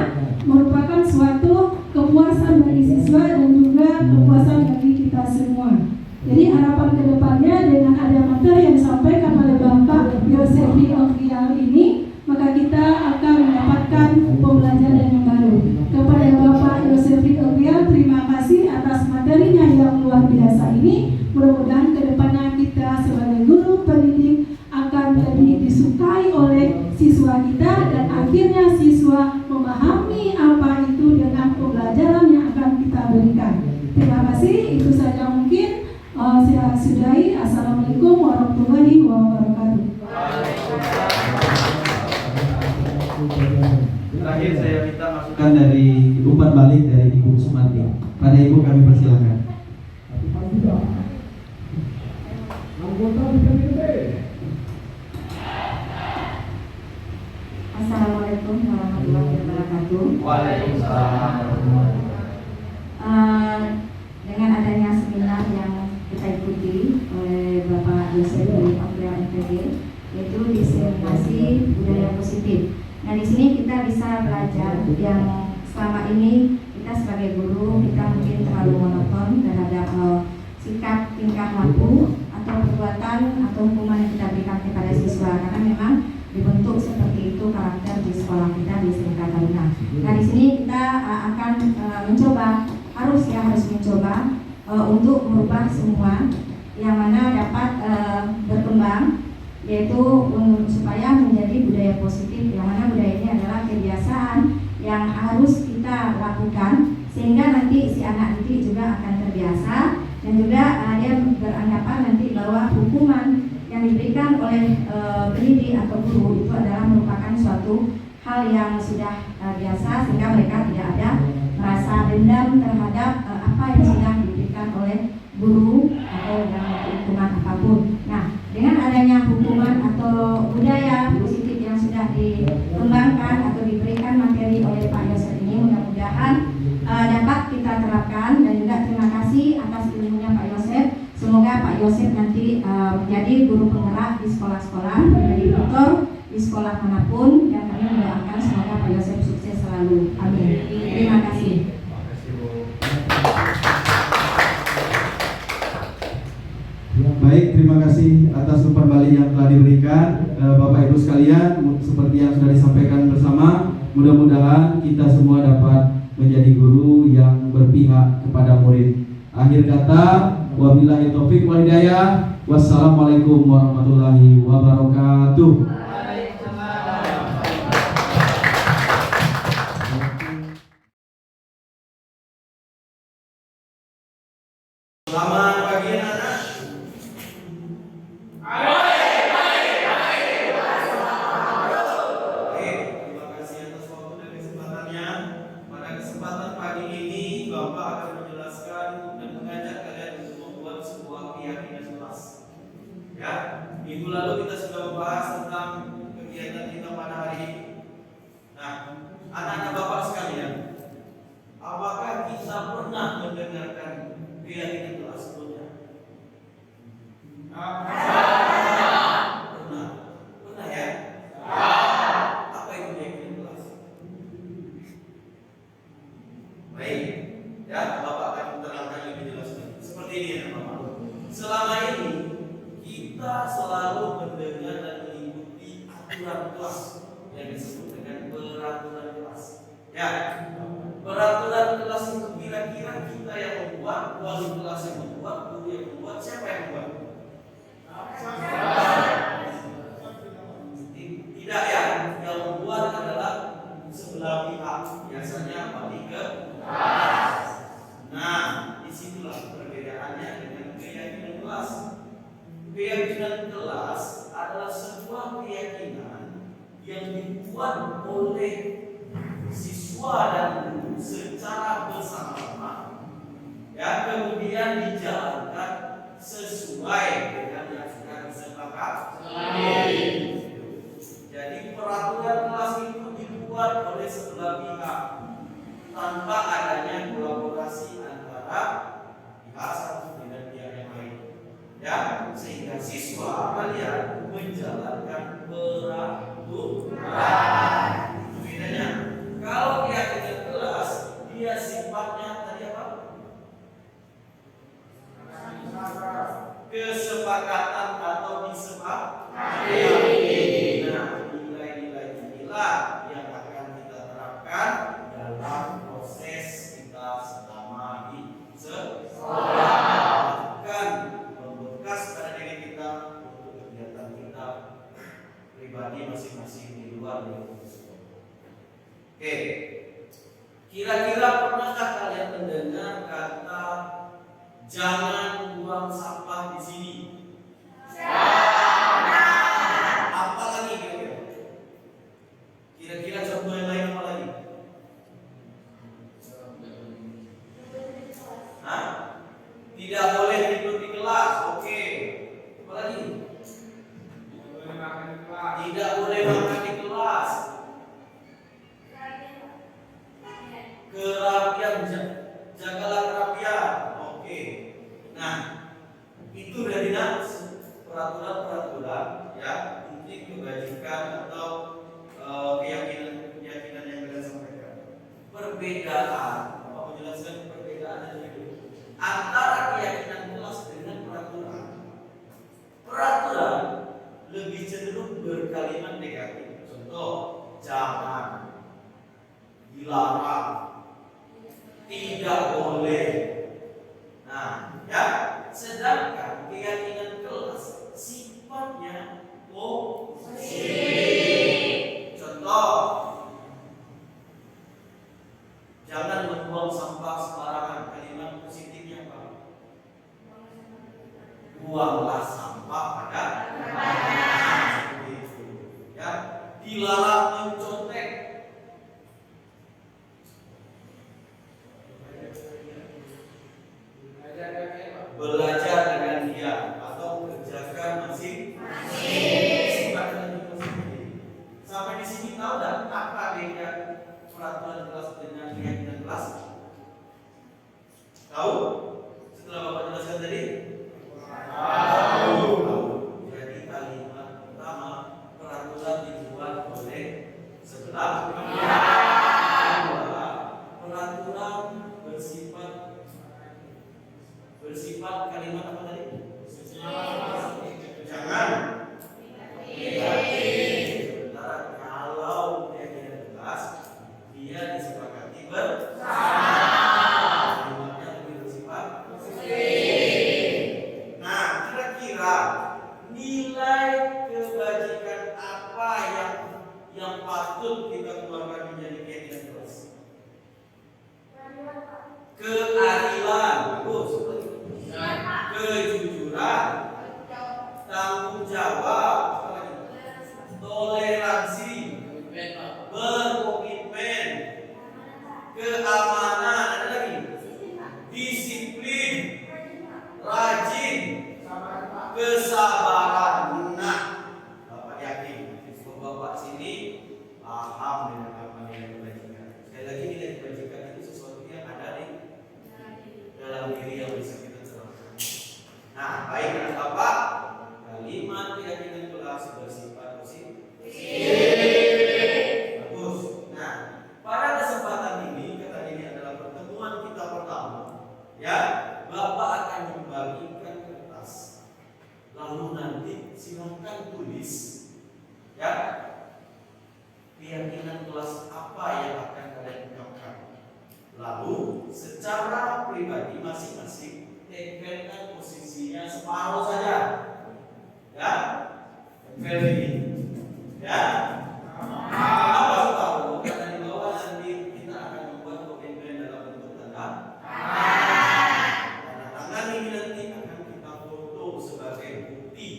merupakan suatu kepuasan bagi siswa dan juga kepuasan bagi kita semua. Jadi harapan kedepannya dengan ada materi yang disampaikan oleh Bapak Yosefri Okrial ini, maka kita akan mendapatkan pembelajaran yang baru. Kepada Bapak Yosefri Okrial, terima kasih atas materinya yang luar biasa ini. Mudah-mudahan kedepannya kita sebagai guru pendidik akan lebih disukai oleh siswa kita, dan akhirnya siswa memahami apa itu dengan pembelajaran yang akan kita berikan. Terima kasih, itu saja mungkin. Saya sudahi. Assalamualaikum warahmatullahi wabarakatuh. Terakhir saya minta masukan dari umpan balik dari Ibu Sumarti. Pada Ibu kami persilakan. Assalamualaikum warahmatullahi wabarakatuh. Waalaikumsalam. Dengan adanya seminar yang kita ikuti oleh Bapak Yosefri Okrial MPD, yaitu diseminasi budaya positif. Nah, di sini kita bisa belajar yang selama ini kita sebagai guru kita mungkin terlalu monoton terhadap sikap tingkah laku atau perbuatan atau hukuman yang kita berikan kepada siswa, karena memang dibentuk seperti itu karakter di sekolah kita di SMK Taruna. Nah, di sini kita akan mencoba, harus mencoba untuk merubah semua yang mana dapat berkembang, yaitu supaya menjadi budaya positif, yang mana budaya ini adalah kebiasaan yang harus kita lakukan sehingga nanti si anak didik juga akan terbiasa, dan juga dia beranggapan nanti bahwa hukuman yang diberikan oleh pendidik atau guru itu adalah merupakan suatu hal yang sudah biasa, sehingga mereka tidak ada merasa dendam terhadap apa yang sudah diberikan oleh guru atau dalam hukuman apapun. Nah, dengan adanya hukuman atau budaya positif yang sudah dikembangkan atau diberikan materi oleh Pak Yosef ini, mudah-mudahan dapat kita terapkan, dan juga terima kasih atas ilmunya Pak Yosef. Semoga Pak Yosef nanti menjadi guru penggerak di sekolah-sekolah, menjadi tutor di sekolah manapun, dan kami mendoakan semoga Pak Yosef sukses selalu. Amin. Terima kasih. Baik, terima kasih atas umpan balik yang telah diberikan Bapak Ibu sekalian. Seperti yang sudah disampaikan bersama, mudah-mudahan kita semua dapat menjadi guru yang berpihak kepada murid. Akhir kata, Wabillahi taufik wal hidayah. Wassalamualaikum warahmatullahi wabarakatuh. Selamat pagi anak-anak. Terima kasih atas waktu dan kesempatannya. Pada kesempatan pagi ini Bapak akan menjelaskan dan mengajak kalian untuk membuat sebuah keyakinan kelas. Ya, minggu lalu kita sudah membahas tentang kegiatan kita pada hari ini. Nah, anak-anak Bapak sekalian, apakah kita pernah mendengarkan keyakinan kelas sebelumnya? Pernah ya? Apa itu keyakinan kelas? Baik, ya Bapak akan menerangkan lebih jelas. Seperti ini ya Bapak. Selama ini kita selalu mendengar dan mengikuti aturan kelas yang disebut dengan peraturan kelas. Ya, peraturan kelas itu kira-kira kita yang membuat, wali kelas yang membuat, guru yang membuat, siapa yang membuat? Tidak ya, yang membuat adalah sebelah pihak, biasanya wali kelas. Nah, disitulah perbedaannya dengan keyakinan kelas. Keyakinan kelas adalah sebuah keyakinan yang dibuat oleh siswa dan guru secara bersama-sama, ya, kemudian dijalankan sesuai dengan yang sudah disepakati. Jadi peraturan kelas itu dibuat oleh sebelah pihak tanpa adanya kolaborasi antara pihak satu dengan pihak yang lain, ya, sehingga siswa kalian menjalankan peraturan. Bedanya, kalau keyakinan kelas dia sifatnya tadi apa? Kesepakatan atau disepakati. Nah, nilai-nilai inilah yang akan kita terapkan dalam proses kita selama di sekolah, akan membekas pada diri kita untuk kegiatan kita pribadi masing-masing di luar lingkungan sekolah. Oke, kira-kira pernahkah kalian mendengar kata jangan buang sampah di sini? Apa lagi kira-kira? Kira-kira contoh yang lain apa lagi? Hah? Tidak boleh tidur di kelas. Oke. Apa lagi? Tidak boleh makan di kelas. Kerapian, jagalah kerapian. Oke. Nah, itu dari peraturan-peraturan ya untuk kebajikan atau keyakinan yang kita sampaikan. Perbedaan, Bapak menjelaskan perbedaannya dulu antara keyakinan kelas dengan peraturan. Peraturan lebih cenderung berkalimat negatif. Contoh, jangan, dilarang, tidak boleh. Nah, ya, sedangkan keyakinan kelas sifatnya positif. Contoh, jangan membuang sampah sembarangan. Kalimat positifnya apa? Buanglah sampah pada tempatnya. Seperti itu. Ya, dilarang mencontek. Belajar dengan dia atau kerjakan masing-masing. Sampai di sini tahu dan apa beda peraturan kelas dengan keyakinan kelas? Tahu? Setelah Bapak jelaskan tadi? Tahu. Jadi kalimat pertama, peraturan dibuat oleh sebelah pihak. Peraturan bersifat kalimat apa tadi? Jangan. Sementara kalau keyakinan kelas dia disepakati bersama. Kalimatnya lebih bersifat positif. keadilan, bagus, kejujuran, tanggung jawab, toleransi, berkomitmen, keamanan, ada lagi, disiplin, rajin, kesabaran. Nah, Bapak yakin Bapak sini paham dengan apa nilai kebajikan. Sekali lagi, nilai kebajikan itu sesuatu yang ada di dalam diri yang bisa kita terapkan. Nah, baik anak Bapak, kalimat keyakinan kelas bersifat positif. Bagus. Nah, pada kesempatan ini, kata ini adalah pertemuan kita pertama. Ya, Bapak akan membagikan kertas. Lalu nanti silakan tulis, ya, keyakinan kelas apa yang akan kalian ungkapkan. Lalu secara pribadi masing-masing tempelkan posisinya separuh saja, ya, tempel ini, ya. Apa separuh? Karena di bawah nanti kita akan membuat komitmen dalam bentuk tanda tangan. Ini nanti akan kita foto sebagai bukti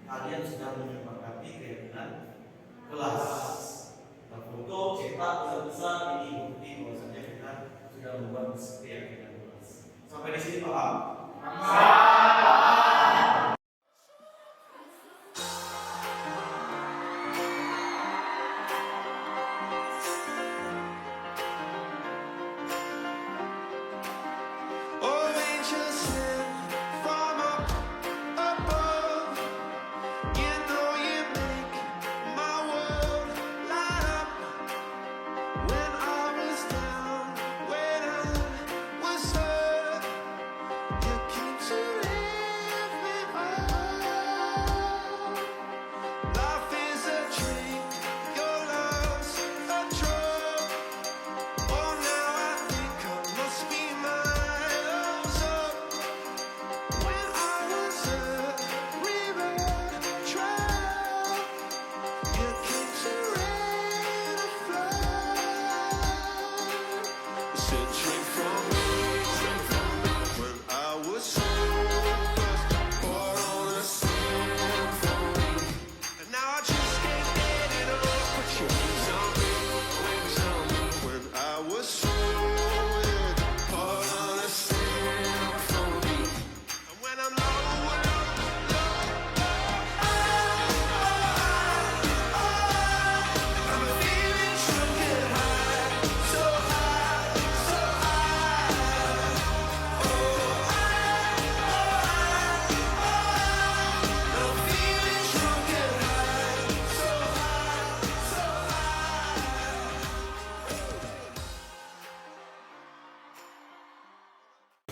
kalian sudah menyepakati keyakinan kelas. Kita foto, cetak besar-besar, ini bukti bahwasanya kita sudah membuat keyakinan kelas. Sampai di sini paham?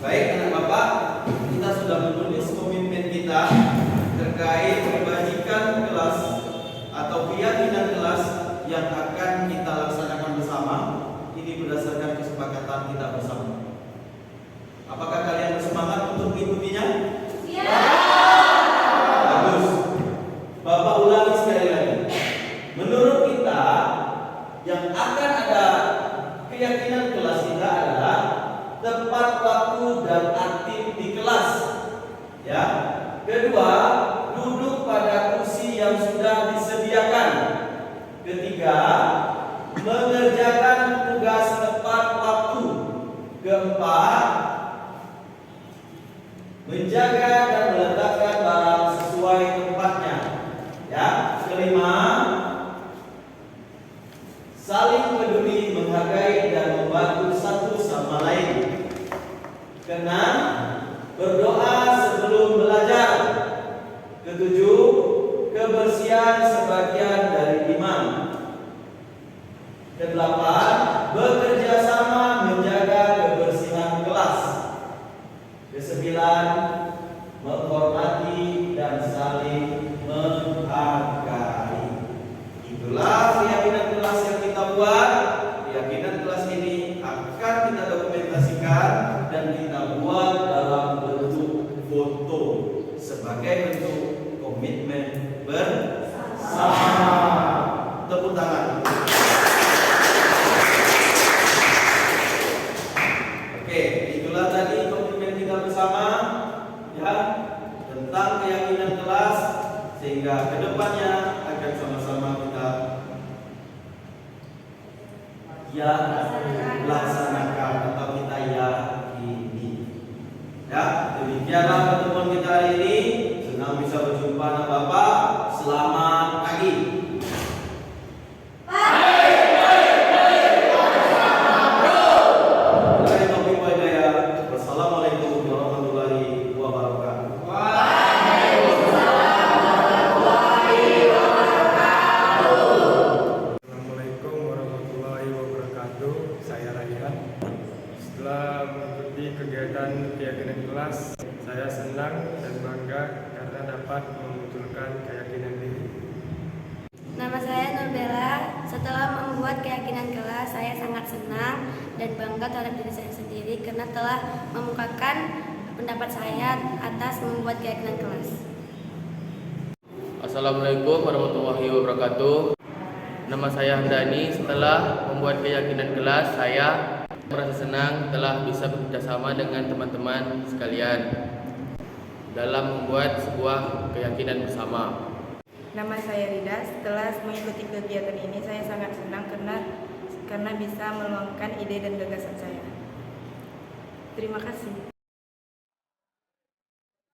Baik anak Bapak, kita sudah menulis komitmen kita terkait kebajikan kelas atau keyakinan kelas yang akan kita laksanakan bersama. Ini berdasarkan kesepakatan kita bersama. Apakah kalian bersemangat untuk mengikutinya? Bagus. Bapak ulangi sekali lagi. Menurut kita yang akan ada keyakinan kelas kita adalah tepat waktu dan aktif di kelas. Ya. Kedua, duduk pada kursi yang sudah disediakan. Ketiga, mengerjakan tugas tepat waktu. Keempat, menjaga dan meletakkan barang sesuai tempatnya. Ya. Kelima, saling peduli, menghargai dan membantu satu sama lain. Keenam, berdoa sebelum belajar. Ketujuh, kebersihan sebagian dari iman. Kedelapan, bekerja sama menjaga kebersihan kelas. Kesembilan, menghormati dan saling menghargai. Itulah keyakinan kelas yang kita buat. Keyakinan kelas ini akan kita dokumentasikan dan kita buat dalam bentuk foto sebagai bentuk komitmen bersama. Tepuk tangan. sehingga kedepannya akan sama-sama kita laksanakan atau kita yakini. Ya, demikianlah pertemuan kita hari ini. Senang bisa berjumpa anak Bapak. Selamat pagi. Wassalamualaikum warahmatullahi wabarakatuh. Assalamualaikum warahmatullahi wabarakatuh. Saya Raihan. Setelah mengikuti kegiatan keyakinan kelas, saya senang dan bangga karena dapat memunculkan keyakinan diri. Nama saya Nurbella. Setelah membuat keyakinan kelas, saya sangat senang dan bangga terhadap diri saya sendiri karena telah mengungkapkan pendapat saya atas membuat keyakinan kelas. Assalamualaikum warahmatullahi wabarakatuh. Nama saya Hamdani. Setelah membuat keyakinan kelas, saya merasa senang telah bisa bekerjasama dengan teman-teman sekalian dalam membuat sebuah keyakinan bersama. Nama saya Rida. Setelah mengikuti kegiatan ini, saya sangat senang karena bisa meluangkan ide dan gagasan saya. Terima kasih.